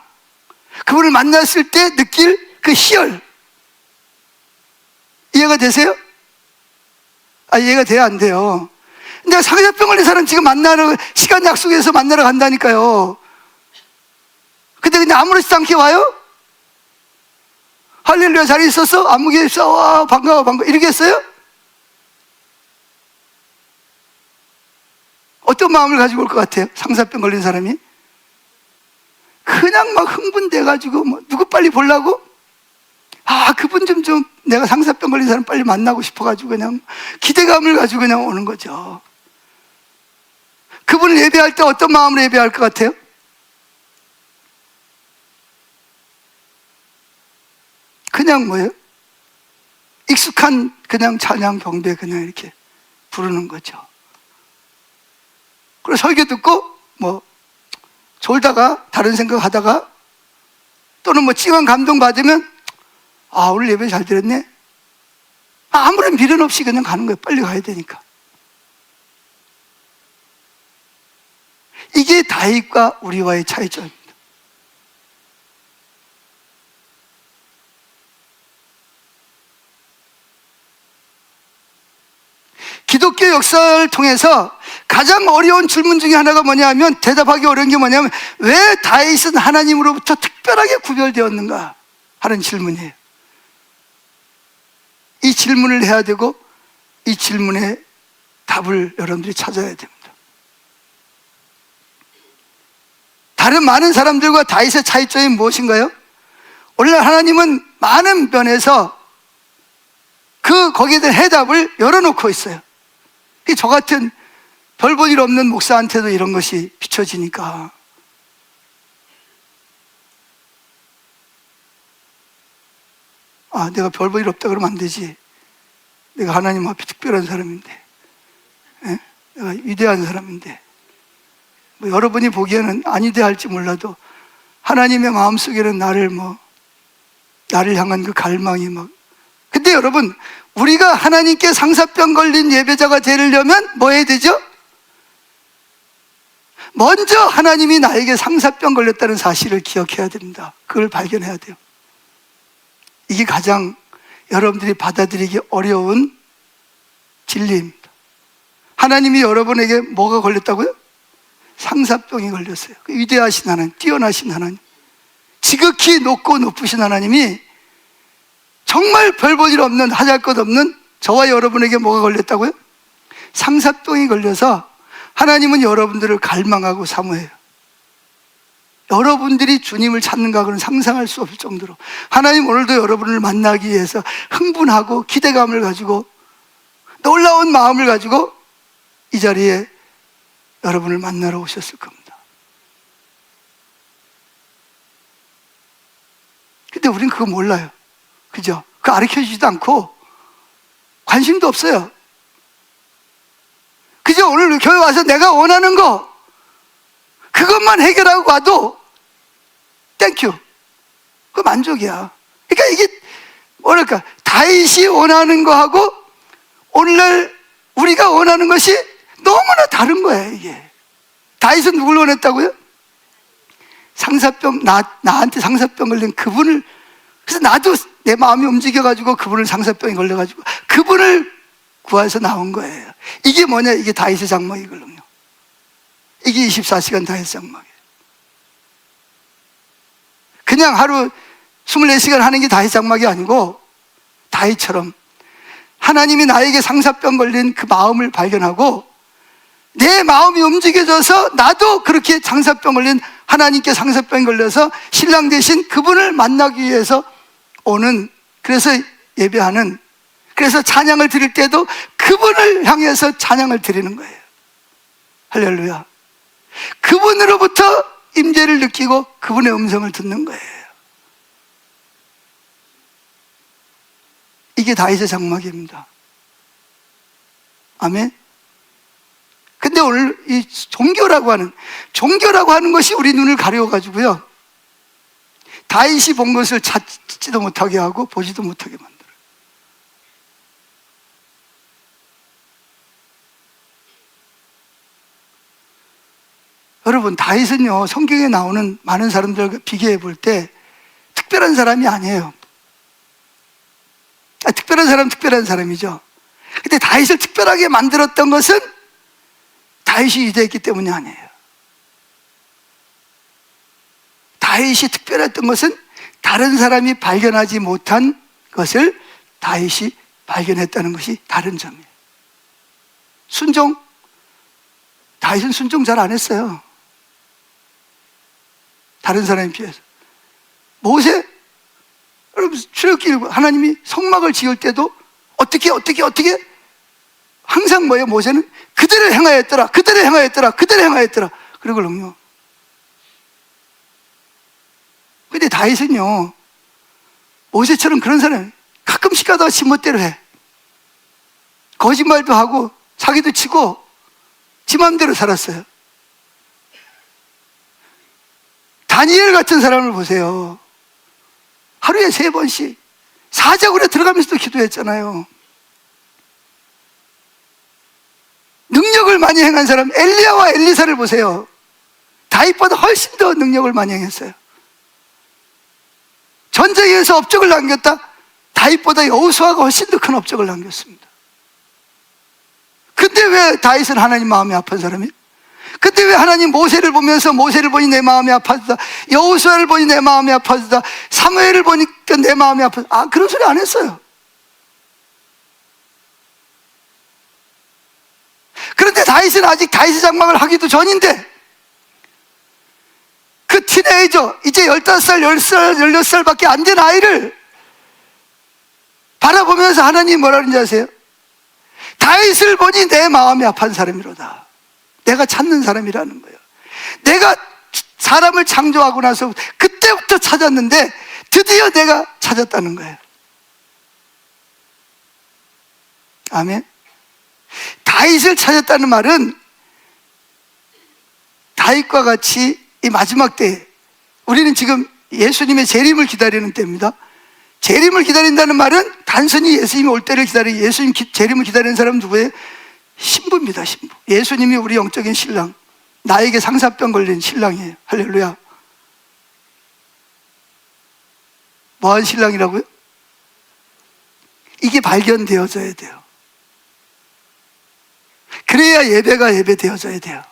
그분을 만났을 때 느낄 그 희열. 이해가 되세요? 이해가 돼야 안 돼요. 내가 상사병 걸린 사람 지금 만나러, 시간 약속해서 만나러 간다니까요. 근데 그냥 아무렇지도 않게 와요? 할렐루야, 잘 있었어? 안무개 입사, 와, 반가워, 반가워. 이렇게 했어요? 어떤 마음을 가지고 올 것 같아요? 상사병 걸린 사람이? 그냥 막 흥분돼가지고, 뭐, 누구 빨리 보려고? 그분 좀 내가 상사병 걸린 사람 빨리 만나고 싶어가지고 그냥 기대감을 가지고 그냥 오는 거죠. 그분을 예배할 때 어떤 마음으로 예배할 것 같아요? 그냥 뭐예요? 익숙한 그냥 찬양 경배 그냥 이렇게 부르는 거죠. 그리고 설교 듣고 뭐 졸다가 다른 생각하다가 또는 뭐 찡한 감동 받으면 오늘 예배 잘 드렸네. 아무런 미련 없이 그냥 가는 거예요. 빨리 가야 되니까. 이게 다윗과 우리와의 차이점입니다. 기독교 역사를 통해서 가장 어려운 질문 중에 하나가 뭐냐 하면, 대답하기 어려운 게 뭐냐면, 왜 다윗은 하나님으로부터 특별하게 구별되었는가 하는 질문이에요. 이 질문을 해야 되고 이 질문에 답을 여러분들이 찾아야 됩니다. 다른 많은 사람들과 다윗의 차이점이 무엇인가요? 오늘날 하나님은 많은 면에서 거기에 대한 해답을 열어놓고 있어요. 저 같은 별 볼 일 없는 목사한테도 이런 것이 비춰지니까. 내가 별 볼 일 없다 그러면 안 되지. 내가 하나님 앞에 특별한 사람인데, 내가 위대한 사람인데, 여러분이 보기에는 안 위대할지 몰라도 하나님의 마음속에는 나를 향한 그 갈망이 근데 여러분, 우리가 하나님께 상사병 걸린 예배자가 되려면 뭐 해야 되죠? 먼저 하나님이 나에게 상사병 걸렸다는 사실을 기억해야 됩니다. 그걸 발견해야 돼요. 이게 가장 여러분들이 받아들이기 어려운 진리입니다. 하나님이 여러분에게 뭐가 걸렸다고요? 상사병이 걸렸어요. 위대하신 하나님, 뛰어나신 하나님, 지극히 높고 높으신 하나님이 정말 별 볼 일 없는, 하잘 것 없는 저와 여러분에게 뭐가 걸렸다고요? 상사병이 걸려서 하나님은 여러분들을 갈망하고 사모해요. 여러분들이 주님을 찾는가 그는 상상할 수 없을 정도로 하나님 오늘도 여러분을 만나기 위해서 흥분하고 기대감을 가지고 놀라운 마음을 가지고 이 자리에 여러분을 만나러 오셨을 겁니다. 근데 우린 그거 몰라요. 그죠? 그거 가르쳐주지도 않고 관심도 없어요. 그죠? 오늘 교회 와서 내가 원하는 거 그것만 해결하고 가도 땡큐, 그거 만족이야. 그러니까 이게 뭐랄까, 다윗이 원하는 거하고 오늘날 우리가 원하는 것이 너무나 다른 거예요. 이게 다윗은 누굴 원했다고요? 상사병, 나한테 상사병 걸린 그분을. 그래서 나도 내 마음이 움직여가지고 그분을 상사병이 걸려가지고 그분을 구해서 나온 거예요. 이게 뭐냐? 이게 다윗의 장막이거든요. 이게 24시간 다윗의 장막이에요. 그냥 하루 24시간 하는 게 다윗의 장막이 아니고 다윗처럼 하나님이 나에게 상사병 걸린 그 마음을 발견하고 내 마음이 움직여져서 나도 그렇게 상사병 걸린, 하나님께 상사병이 걸려서 신랑 되신 그분을 만나기 위해서 오는, 그래서 예배하는, 그래서 찬양을 드릴 때도 그분을 향해서 찬양을 드리는 거예요. 할렐루야. 그분으로부터 임재를 느끼고 그분의 음성을 듣는 거예요. 이게 다윗의 장막입니다. 아멘. 근데 오늘 이 종교라고 하는 것이 우리 눈을 가려워가지고요, 다윗이 본 것을 찾지도 못하게 하고 보지도 못하게 만들어요. 여러분, 다윗은요, 성경에 나오는 많은 사람들과 비교해 볼 때 특별한 사람이 아니에요. 특별한 사람은 특별한 사람이죠. 근데 다윗을 특별하게 만들었던 것은 다윗이 위대했기 때문이 아니에요. 다윗이 특별했던 것은 다른 사람이 발견하지 못한 것을 다윗이 발견했다는 것이 다른 점이에요. 순종, 다윗은 순종 잘 안 했어요. 다른 사람에 비해서. 모세, 여러분, 출애굽기 하나님이 성막을 지을 때도 어떻게 항상 뭐예요? 모세는 그대로 행하였더라, 그대로 행하였더라, 그대로 행하였더라, 그러거든요. 근데 다윗은요, 모세처럼 그런 사람, 가끔씩 가다가 지멋대로 해. 거짓말도 하고 사기도 치고 지 마음대로 살았어요. 다니엘 같은 사람을 보세요. 하루에 3번씩 사자굴에 들어가면서도 기도했잖아요. 능력을 많이 행한 사람, 엘리야와 엘리사를 보세요. 다윗보다 훨씬 더 능력을 많이 행했어요. 전쟁에서 업적을 남겼다? 다윗보다 여호수아가 훨씬 더 큰 업적을 남겼습니다. 근데 왜 다윗은 하나님 마음이 아픈 사람이에요? 근데 왜 하나님 모세를 보면서 모세를 보니 내 마음이 아파지다, 여호수아를 보니 내 마음이 아파지다, 사무엘을 보니까 내 마음이 아파지다, 그런 소리 안 했어요. 그런데 다윗은 아직 다윗의 장막을 하기도 전인데 그 티네이저, 이제 15살, 10살, 16살밖에 안 된 아이를 바라보면서 하나님이 뭐라 그러는지 아세요? 다윗을 보니 내 마음이 아픈 사람이로다. 내가 찾는 사람이라는 거예요. 내가 사람을 창조하고 나서 그때부터 찾았는데 드디어 내가 찾았다는 거예요. 아멘. 다윗을 찾았다는 말은 다윗과 같이 이 마지막 때에, 우리는 지금 예수님의 재림을 기다리는 때입니다. 재림을 기다린다는 말은 단순히 예수님이 올 때를 기다리고, 예수님 재림을 기다리는 사람은 누구예요? 신부입니다. 신부. 예수님이 우리 영적인 신랑, 나에게 상사병 걸린 신랑이에요. 할렐루야. 뭐한 신랑이라고요? 이게 발견되어져야 돼요. 그래야 예배가 예배되어져야 돼요.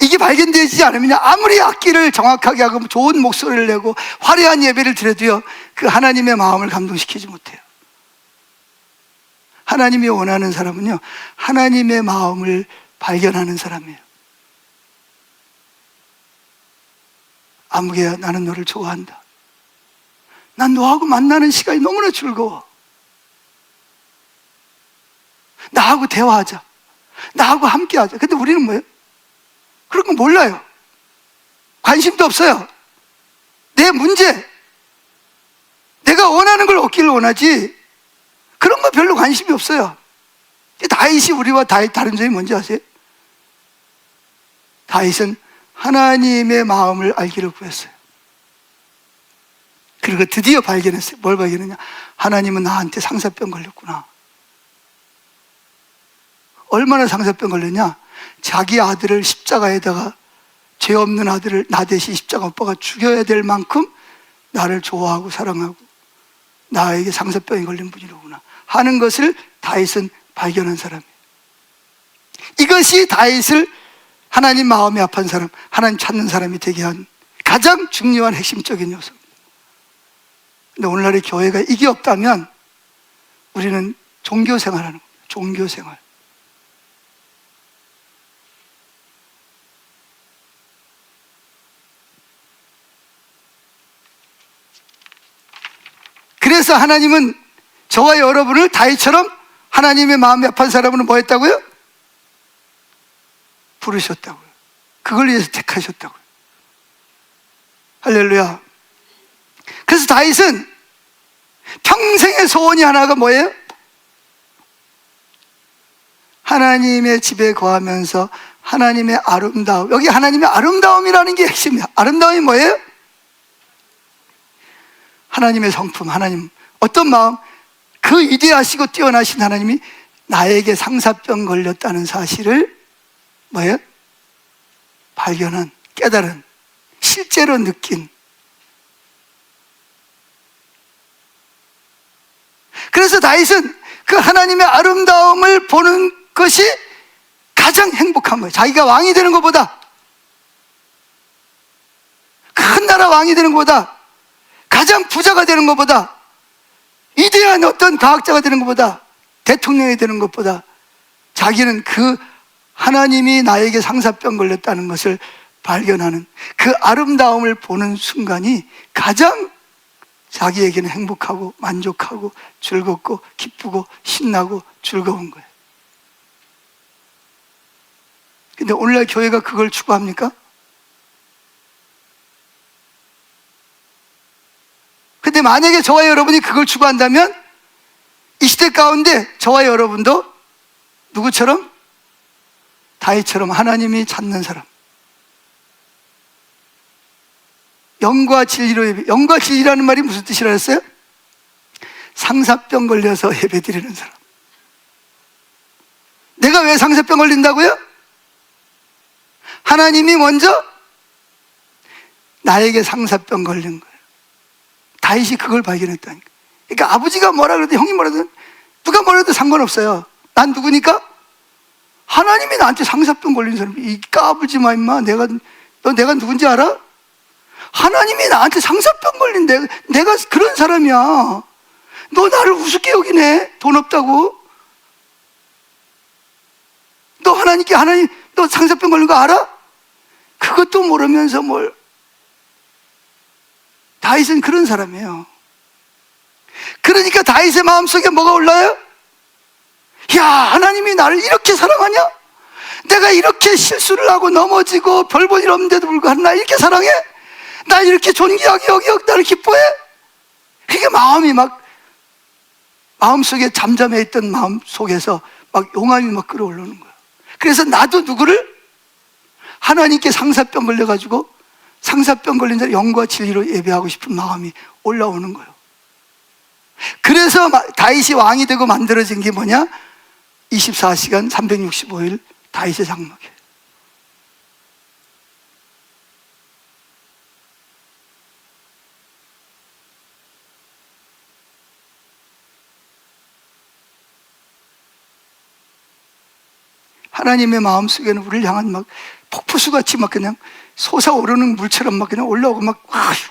이게 발견되지 않으면 아무리 악기를 정확하게 하고 좋은 목소리를 내고 화려한 예배를 드려도요, 그 하나님의 마음을 감동시키지 못해요. 하나님이 원하는 사람은요, 하나님의 마음을 발견하는 사람이에요. 아무개야, 나는 너를 좋아한다. 난 너하고 만나는 시간이 너무나 즐거워. 나하고 대화하자. 나하고 함께하자. 근데 우리는 뭐예요? 그런 거 몰라요. 관심도 없어요. 내 문제, 내가 원하는 걸 얻기를 원하지 그런 거 별로 관심이 없어요. 다윗이 우리와 다른 점이 뭔지 아세요? 다윗은 하나님의 마음을 알기를 구했어요. 그리고 드디어 발견했어요. 뭘 발견했냐? 하나님은 나한테 상사병 걸렸구나. 얼마나 상사병 걸렸냐? 자기 아들을 십자가에다가, 죄 없는 아들을 나 대신 십자가 오빠가 죽여야 될 만큼 나를 좋아하고 사랑하고 나에게 상사병이 걸린 분이로구나 하는 것을 다윗은 발견한 사람이에요. 이것이 다윗을 하나님 마음이 아픈 사람, 하나님 찾는 사람이 되게 한 가장 중요한 핵심적인 요소입니다. 근데 오늘날의 교회가 이게 없다면 우리는 종교생활하는 겁니다. 종교생활. 그래서 하나님은 저와 여러분을 다윗처럼 하나님의 마음이 아픈 사람은 뭐 했다고요? 부르셨다고요. 그걸 위해서 택하셨다고요. 할렐루야. 그래서 다윗은 평생의 소원이 하나가 뭐예요? 하나님의 집에 거하면서 하나님의 아름다움, 여기 하나님의 아름다움이라는 게 핵심이야. 아름다움이 뭐예요? 하나님의 성품, 하나님 어떤 마음? 그 위대하시고 뛰어나신 하나님이 나에게 상사병 걸렸다는 사실을 뭐예요? 발견한, 깨달은, 실제로 느낀. 그래서 다윗은 그 하나님의 아름다움을 보는 것이 가장 행복한 거예요. 자기가 왕이 되는 것보다, 큰 나라 왕이 되는 것보다, 가장 부자가 되는 것보다, 위대한 어떤 과학자가 되는 것보다, 대통령이 되는 것보다 자기는 그 하나님이 나에게 상사병 걸렸다는 것을 발견하는 그 아름다움을 보는 순간이 가장 자기에게는 행복하고 만족하고 즐겁고 기쁘고 신나고 즐거운 거예요. 근데 오늘날 교회가 그걸 추구합니까? 근데 만약에 저와 여러분이 그걸 추구한다면 이 시대 가운데 저와 여러분도 누구처럼? 다윗처럼 하나님이 찾는 사람, 영과 진리로 예배. 영과 진리라는 말이 무슨 뜻이라 했어요? 상사병 걸려서 예배 드리는 사람. 내가 왜 상사병 걸린다고요? 하나님이 먼저 나에게 상사병 걸린 거예요. 다윗이 그걸 발견했다니까. 그러니까 아버지가 뭐라 그래도 형이 뭐라 그래도 누가 뭐라 해도 상관없어요. 난 누구니까? 하나님이 나한테 상사병 걸린 사람이. 이 까불지 마 임마. 너 내가 누군지 알아? 하나님이 나한테 상사병 걸린 내가 그런 사람이야. 너 나를 우습게 여기네. 돈 없다고. 너 상사병 걸린 거 알아? 그것도 모르면서 뭘. 다윗은 그런 사람이에요. 그러니까 다윗의 마음속에 뭐가 올라요? 야, 하나님이 나를 이렇게 사랑하냐? 내가 이렇게 실수를 하고 넘어지고 별 볼 일 없는데도 불구하고 나 이렇게 사랑해? 나 이렇게 존귀하게 여기 나를 기뻐해? 그게 마음이 막, 마음속에 잠잠해 있던 마음 속에서 막 용암이 막 끌어올르는 거예요. 그래서 나도 누구를? 하나님께 상사병 걸려가지고 상사병 걸린 자를 영과 진리로 예배하고 싶은 마음이 올라오는 거예요. 그래서 다윗이 왕이 되고 만들어진 게 뭐냐? 24시간 365일 다윗의 장막이에요. 하나님의 마음속에는 우리를 향한 막 폭포수같이 막 그냥 솟아오르는 물처럼 막 그냥 올라오고 막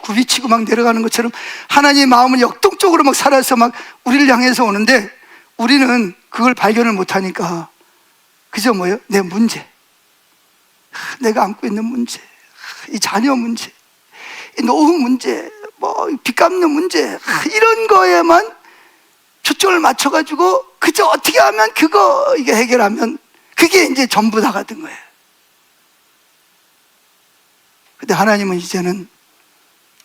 굽이치고 막 내려가는 것처럼 하나님의 마음은 역동적으로 막 살아서 막 우리를 향해서 오는데, 우리는 그걸 발견을 못하니까 그저 뭐예요? 내 문제, 내가 안고 있는 문제, 이 자녀 문제, 이 노후 문제, 뭐 빚 갚는 문제, 이런 거에만 초점을 맞춰가지고 그저 어떻게 하면 그거 이게 해결하면 그게 이제 전부 다 같은 거예요. 근데 하나님은 이제는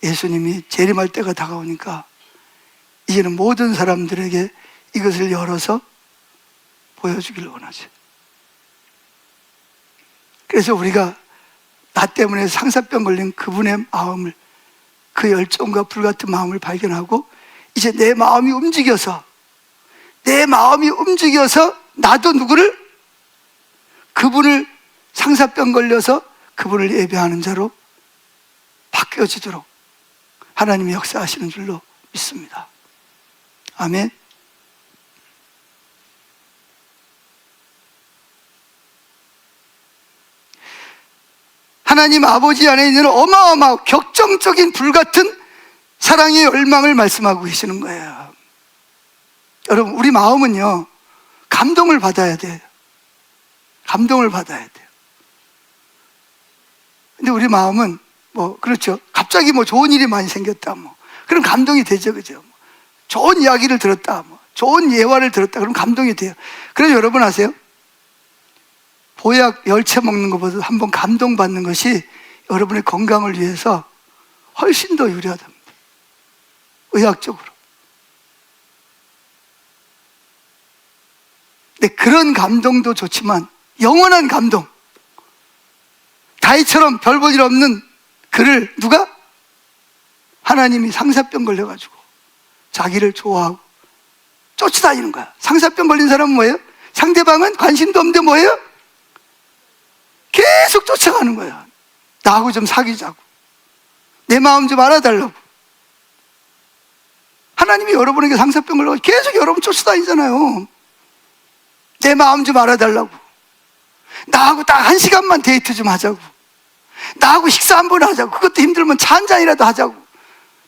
예수님이 재림할 때가 다가오니까 이제는 모든 사람들에게 이것을 열어서 보여주기를 원하죠. 그래서 우리가 나 때문에 상사병 걸린 그분의 마음을, 그 열정과 불같은 마음을 발견하고 이제 내 마음이 움직여서 나도 누구를? 그분을, 상사병 걸려서 그분을 예배하는 자로 바뀌어지도록 하나님이 역사하시는 줄로 믿습니다. 아멘. 하나님 아버지 안에 있는 어마어마하고 격정적인 불같은 사랑의 열망을 말씀하고 계시는 거예요. 여러분, 우리 마음은요, 감동을 받아야 돼요. 감동을 받아야 돼요. 근데 우리 마음은 그렇죠. 갑자기 좋은 일이 많이 생겼다, 그럼 감동이 되죠, 그죠? 좋은 이야기를 들었다, 좋은 예화를 들었다, 그럼 감동이 돼요. 그래서 여러분 아세요? 보약 열채 먹는 것보다 한번 감동받는 것이 여러분의 건강을 위해서 훨씬 더 유리하답니다. 의학적으로. 근데 그런 감동도 좋지만 영원한 감동, 다윗처럼 별 볼 일 없는 그를 누가? 하나님이 상사병 걸려가지고 자기를 좋아하고 쫓아다니는 거야. 상사병 걸린 사람은 뭐예요? 상대방은 관심도 없는데 뭐예요? 계속 쫓아가는 거야. 나하고 좀 사귀자고, 내 마음 좀 알아달라고. 하나님이 여러분에게 상사병 걸려가지고 계속 여러분 쫓아다니잖아요. 내 마음 좀 알아달라고, 나하고 딱 1시간만 데이트 좀 하자고, 나하고 식사 한번 하자고, 그것도 힘들면 차 한 잔이라도 하자고,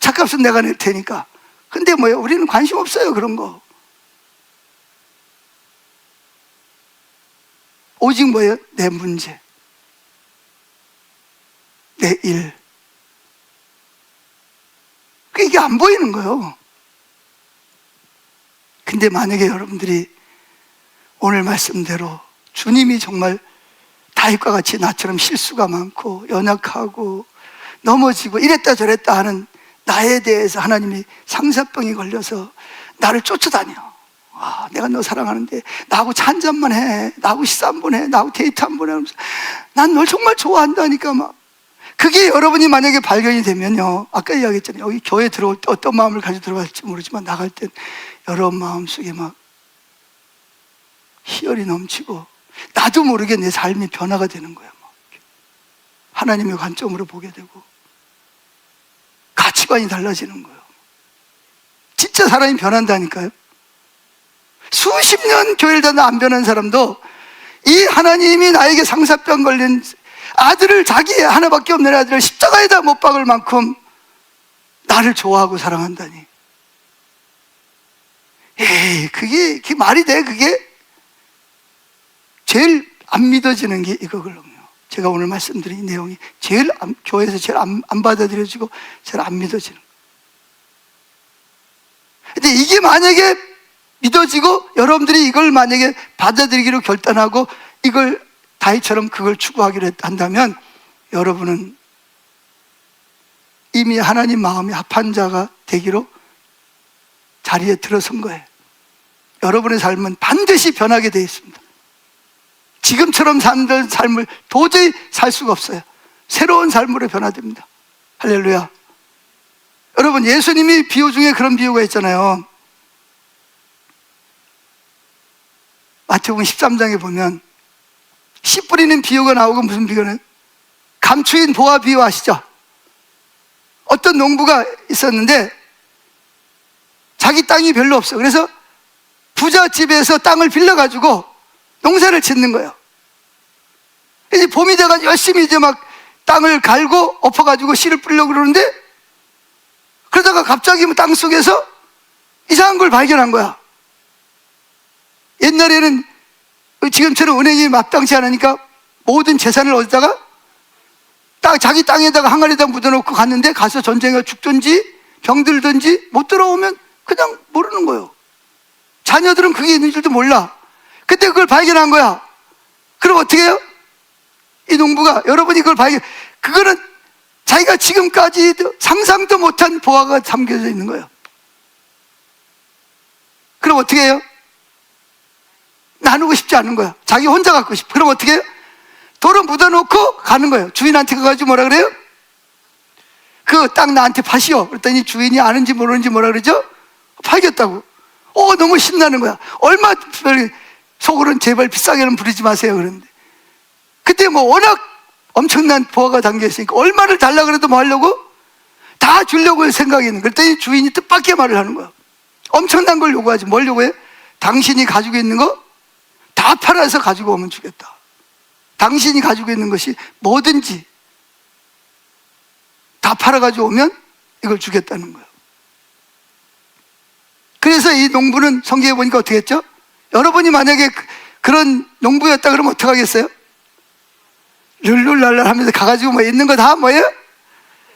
차값은 내가 낼 테니까. 근데 뭐예요? 우리는 관심 없어요, 그런 거. 오직 뭐예요? 내 문제, 내 일. 이게 안 보이는 거예요. 근데 만약에 여러분들이 오늘 말씀대로 주님이 정말 다윗과 같이 나처럼 실수가 많고 연약하고 넘어지고 이랬다 저랬다 하는 나에 대해서 하나님이 상사병이 걸려서 나를 쫓아다녀. 내가 너 사랑하는데 나하고 차 한 잔만 해, 나하고 식사 한번 해, 나하고 데이트 한번 해, 난 널 정말 좋아한다니까 막. 그게 여러분이 만약에 발견이 되면요, 아까 이야기했잖아요. 여기 교회 들어올 때 어떤 마음을 가지고 들어갈지 모르지만 나갈 땐 여러분 마음속에 막 희열이 넘치고 나도 모르게 내 삶이 변화가 되는 거야. 하나님의 관점으로 보게 되고 가치관이 달라지는 거예요. 진짜 사람이 변한다니까요. 수십 년 교회를 다녀 안 변한 사람도 이 하나님이 나에게 상사병 걸린 아들을, 자기 하나밖에 없는 아들을 십자가에다 못 박을 만큼 나를 좋아하고 사랑한다니. 에이, 그게 말이 돼? 그게? 제일 안 믿어지는 게 이거거든요. 제가 오늘 말씀드린 이 내용이 교회에서 제일 안 받아들여지고 제일 안 믿어지는 거예요. 이게 만약에 믿어지고 여러분들이 이걸 만약에 받아들이기로 결단하고 이걸 다윗처럼 그걸 추구하기로 한다면 여러분은 이미 하나님 마음이 합한 자가 되기로 자리에 들어선 거예요. 여러분의 삶은 반드시 변하게 되어 있습니다. 지금처럼 사는 삶을 도저히 살 수가 없어요. 새로운 삶으로 변화됩니다. 할렐루야. 여러분, 예수님이 비유 중에 그런 비유가 있잖아요. 마태복음 13장에 보면 씨 뿌리는 비유가 나오고, 무슨 비유는 감추인 보화 비유 아시죠? 어떤 농부가 있었는데 자기 땅이 별로 없어. 그래서 부자 집에서 땅을 빌려가지고 농사를 짓는 거예요. 이제 봄이 돼가지고 열심히 이제 막 땅을 갈고 엎어가지고 씨를 뿌리려고 그러는데, 그러다가 갑자기 땅 속에서 이상한 걸 발견한 거야. 옛날에는 지금처럼 은행이 마땅치 않으니까 모든 재산을 어디다가 자기 땅에다가 항아리에다 묻어놓고 갔는데, 가서 전쟁에 죽든지 병들든지 못 돌아오면 그냥 모르는 거예요. 자녀들은 그게 있는 줄도 몰라. 그때 그걸 발견한 거야. 그럼 어떻게 해요? 이 농부가, 여러분이 그걸 그거는 자기가 지금까지 상상도 못한 보화가 담겨져 있는 거예요. 그럼 어떻게 해요? 나누고 싶지 않은 거야. 자기 혼자 갖고 싶어. 그럼 어떻게 해요? 돌을 묻어놓고 가는 거예요. 주인한테 가가지고 뭐라 그래요? 그 땅 나한테 파시오. 그랬더니 주인이 아는지 모르는지 뭐라 그러죠? 팔겠다고. 너무 신나는 거야. 얼마, 속으로는 제발 비싸게는 부르지 마세요. 그런데 그때 뭐 워낙 엄청난 보화가 담겨있으니까 얼마를 달라 그래도 뭐 하려고? 다 주려고 생각이 있는 거야. 그랬더니 주인이 뜻밖의 말을 하는 거야. 엄청난 걸 요구하지. 뭘 요구해? 당신이 가지고 있는 거 다 팔아서 가지고 오면 주겠다. 당신이 가지고 있는 것이 뭐든지 다 팔아가지고 오면 이걸 주겠다는 거예요. 그래서 이 농부는 성경에 보니까 어떻게 했죠? 여러분이 만약에 그런 농부였다 그러면 어떡하겠어요? 룰룰랄랄 하면서 가가지고 뭐 있는 거 다 뭐예요?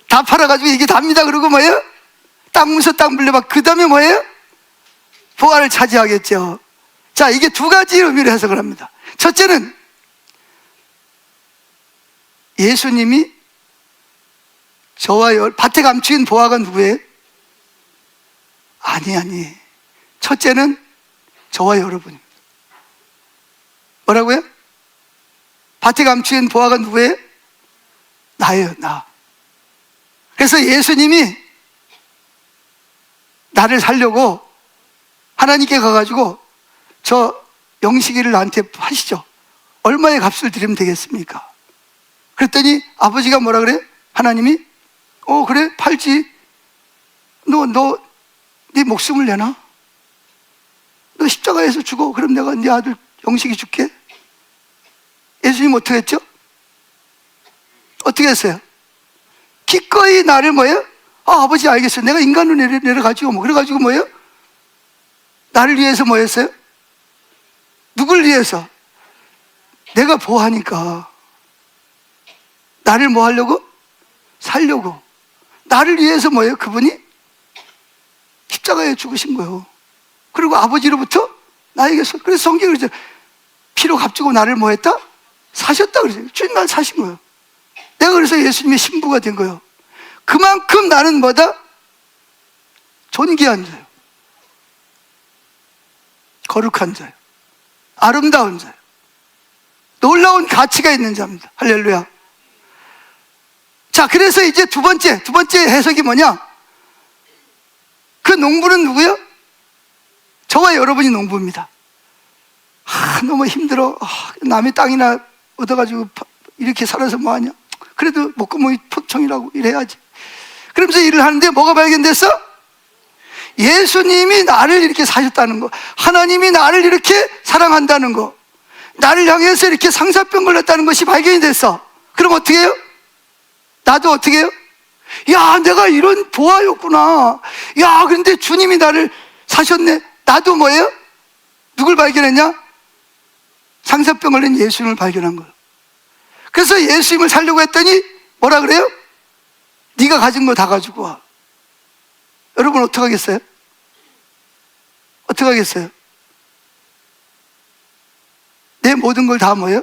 다 팔아가지고 이게 답니다 그러고 뭐예요? 땅 문서 땅 물려봐. 그 다음에 뭐예요? 보화를 차지하겠죠. 자, 이게 두 가지 의미로 해석을 합니다. 첫째는 예수님이 저와 밭에 감추인 보화가 누구예요? 아니. 첫째는 저와 여러분입니다. 뭐라고요? 밭에 감추인 보화가 누구예요? 나예요, 나. 그래서 예수님이 나를 살려고 하나님께 가가지고 저 영식이를 나한테 파시죠. 얼마의 값을 드리면 되겠습니까? 그랬더니 아버지가 뭐라 그래? 하나님이 그래 팔지. 네 목숨을 내놔. 너 십자가에서 죽어. 그럼 내가 네 아들 영식이 줄게. 예수님 어떻게 했죠? 어떻게 했어요? 기꺼이 나를 뭐예요? 아버지 알겠어요. 내가 인간으로 내려가지고 그래가지고 뭐예요? 나를 위해서 뭐 했어요? 누굴 위해서? 내가 보호하니까 나를 뭐 하려고? 살려고. 나를 위해서 뭐예요? 그분이 십자가에 죽으신 거예요. 그리고 아버지로부터 나에게서, 그래서 성경이 그러죠. 피로 값주고 나를 뭐 했다? 사셨다 그러죠. 주님 날 사신 거예요. 내가 그래서 예수님의 신부가 된 거예요. 그만큼 나는 뭐다? 존귀한 자예요. 거룩한 자예요. 아름다운 자예요. 놀라운 가치가 있는 자입니다. 할렐루야. 자, 그래서 이제 두 번째 해석이 뭐냐? 그 농부는 누구요? 저와 여러분이 농부입니다. 너무 힘들어. 남의 땅이나 얻어가지고 이렇게 살아서 뭐하냐? 그래도 목구멍이 퍽청이라고 일해야지. 그러면서 일을 하는데 뭐가 발견됐어? 예수님이 나를 이렇게 사셨다는 거, 하나님이 나를 이렇게 사랑한다는 거, 나를 향해서 이렇게 상사병 걸렸다는 것이 발견이 됐어. 그럼 어떻게 해요? 나도 어떻게 해요? 야, 내가 이런 보아였구나. 야, 근데 주님이 나를 사셨네. 나도 뭐예요? 누굴 발견했냐? 상사병 걸린 예수님을 발견한 거예요. 그래서 예수님을 살려고 했더니 뭐라 그래요? 네가 가진 거 다 가지고 와. 여러분 어떡하겠어요? 어떻게 하겠어요? 내 모든 걸 다 뭐예요?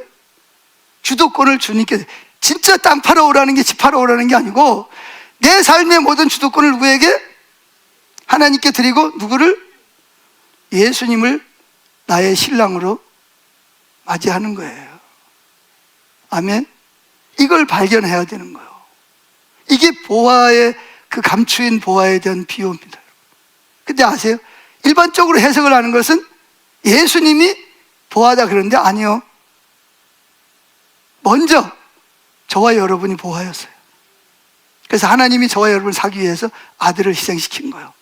주도권을 주님께, 진짜 땅 팔아오라는 게 집 팔아오라는 게 아니고 내 삶의 모든 주도권을 누구에게? 하나님께 드리고 누구를? 예수님을 나의 신랑으로 맞이하는 거예요. 아멘. 이걸 발견해야 되는 거예요. 이게 보화의, 그 감추인 보화에 대한 비유입니다. 근데 아세요? 일반적으로 해석을 하는 것은 예수님이 보화다 그러는데 아니요. 먼저 저와 여러분이 보화였어요. 그래서 하나님이 저와 여러분을 사기 위해서 아들을 희생시킨 거예요.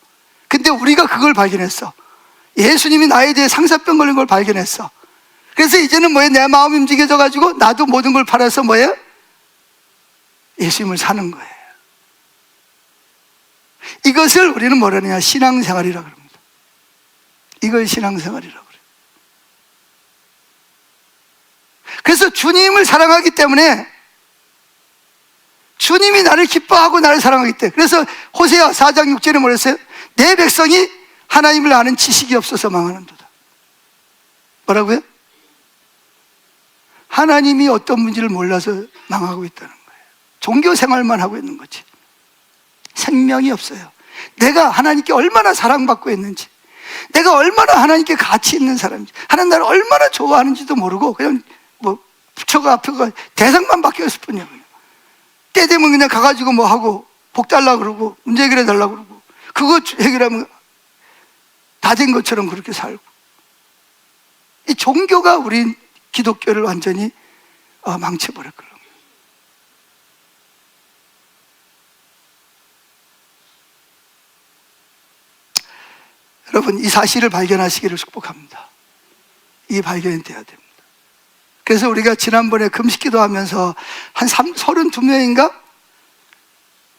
근데 우리가 그걸 발견했어. 예수님이 나에 대해 상사병 걸린 걸 발견했어. 그래서 이제는 뭐예요? 내 마음이 움직여져 가지고 나도 모든 걸 팔아서 뭐예요? 예수님을 사는 거예요. 이것을 우리는 뭐라 하느냐? 신앙생활이라고 합니다. 이걸 신앙생활이라고 그래요. 그래서 주님을 사랑하기 때문에, 주님이 나를 기뻐하고 나를 사랑하기 때문에, 그래서 호세아 4장 6절에 뭐랬어요? 내 백성이 하나님을 아는 지식이 없어서 망하는도다. 뭐라고요? 하나님이 어떤 분인지를 몰라서 망하고 있다는 거예요. 종교 생활만 하고 있는 거지. 생명이 없어요. 내가 하나님께 얼마나 사랑받고 있는지, 내가 얼마나 하나님께 가치 있는 사람인지, 하나님 나를 얼마나 좋아하는지도 모르고 그냥 뭐 부처가 앞에가 대상만 바뀌었을 뿐이야. 때 되면 그냥 가가지고 뭐 하고 복 달라 그러고 문제 해결해 달라 그러고 그거 해결하면 다 된 것처럼 그렇게 살고, 이 종교가 우리 기독교를 완전히 망쳐버렸거든요. 여러분, 이 사실을 발견하시기를 축복합니다. 이 발견이 돼야 됩니다. 그래서 우리가 지난번에 금식기도 하면서 한 32명인가?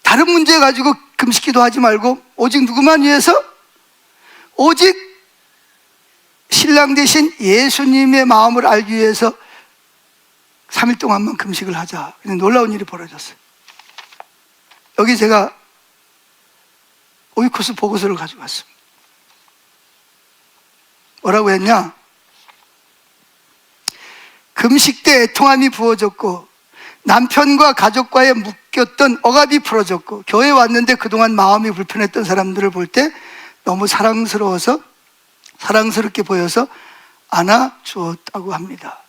다른 문제 가지고 금식기도 하지 말고 오직 누구만 위해서? 오직 신랑 대신 예수님의 마음을 알기 위해서 3일 동안만 금식을 하자. 놀라운 일이 벌어졌어요. 여기 제가 오이코스 보고서를 가지고 왔습니다. 뭐라고 했냐? 금식 때 애통함이 부어졌고 남편과 가족과의 묶였던 억압이 풀어졌고 교회에 왔는데 그동안 마음이 불편했던 사람들을 볼 때 너무 사랑스럽게 보여서 안아주었다고 합니다.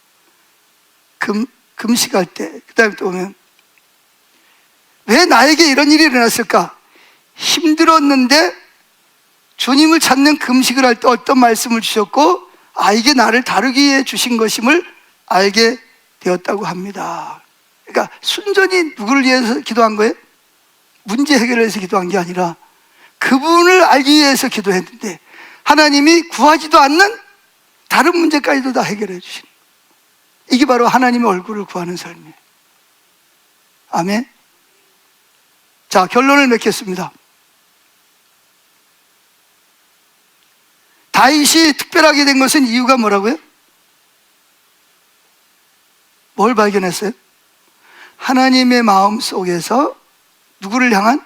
금식할 때. 그 다음에 또 보면 왜 나에게 이런 일이 일어났을까? 힘들었는데 주님을 찾는 금식을 할 때 어떤 말씀을 주셨고, 이게 나를 다루기 위해 주신 것임을 알게 되었다고 합니다. 그러니까 순전히 누구를 위해서 기도한 거예요? 문제 해결을 위해서 기도한 게 아니라 그분을 알기 위해서 기도했는데 하나님이 구하지도 않는 다른 문제까지도 다 해결해 주시는 거예요. 이게 바로 하나님의 얼굴을 구하는 삶이에요. 아멘. 자, 결론을 맺겠습니다. 다윗이 특별하게 된 것은 이유가 뭐라고요? 뭘 발견했어요? 하나님의 마음 속에서 누구를 향한?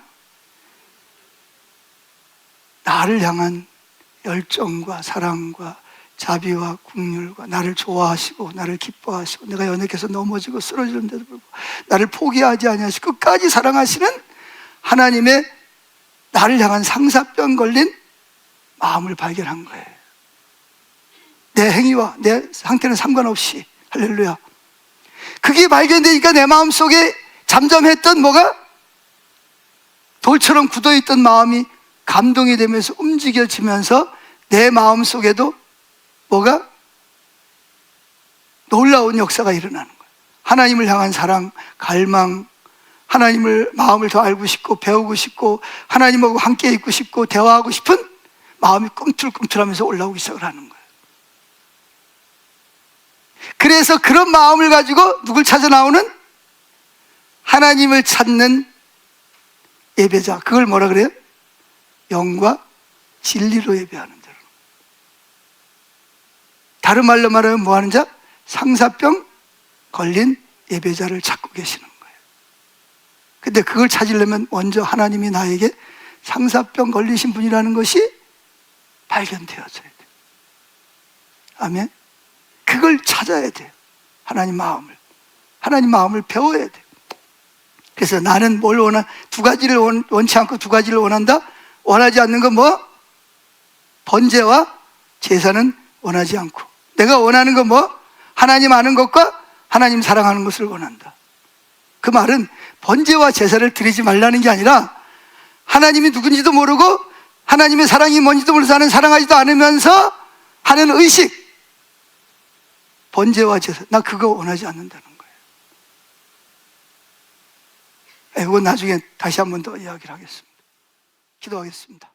나를 향한 열정과 사랑과 자비와 긍휼과 나를 좋아하시고 나를 기뻐하시고 내가 연약해서 넘어지고 쓰러지는데도 불구하고 나를 포기하지 아니하시고 끝까지 사랑하시는 하나님의 나를 향한 상사병 걸린 마음을 발견한 거예요. 내 행위와 내 상태는 상관없이. 할렐루야. 그게 발견되니까 내 마음속에 잠잠했던 뭐가? 돌처럼 굳어있던 마음이 감동이 되면서 움직여지면서 내 마음속에도 뭐가? 놀라운 역사가 일어나는 거예요. 하나님을 향한 사랑, 갈망, 하나님을 마음을 더 알고 싶고 배우고 싶고 하나님하고 함께 있고 싶고 대화하고 싶은 마음이 꿈틀꿈틀하면서 올라오기 시작을 하는 거예요. 그래서 그런 마음을 가지고 누굴 찾아 나오는? 하나님을 찾는 예배자. 그걸 뭐라 그래요? 영과 진리로 예배하는 대로. 다른 말로 말하면 뭐 하는 자? 상사병 걸린 예배자를 찾고 계시는 거예요. 근데 그걸 찾으려면 먼저 하나님이 나에게 상사병 걸리신 분이라는 것이 발견되어져야 돼요. 아멘. 그걸 찾아야 돼요. 하나님 마음을 배워야 돼요. 그래서 나는 뭘 두 가지를 원치 않고 두 가지를 원한다. 원하지 않는 건 뭐? 번제와 제사는 원하지 않고, 내가 원하는 건 뭐? 하나님 아는 것과 하나님 사랑하는 것을 원한다. 그 말은 번제와 제사를 드리지 말라는 게 아니라 하나님이 누군지도 모르고 하나님의 사랑이 뭔지도 모르면서 하는, 사랑하지도 않으면서 하는 의식, 번제와 제사, 나 그거 원하지 않는다는 거예요. 이건 나중에 다시 한 번 더 이야기를 하겠습니다. 기도하겠습니다.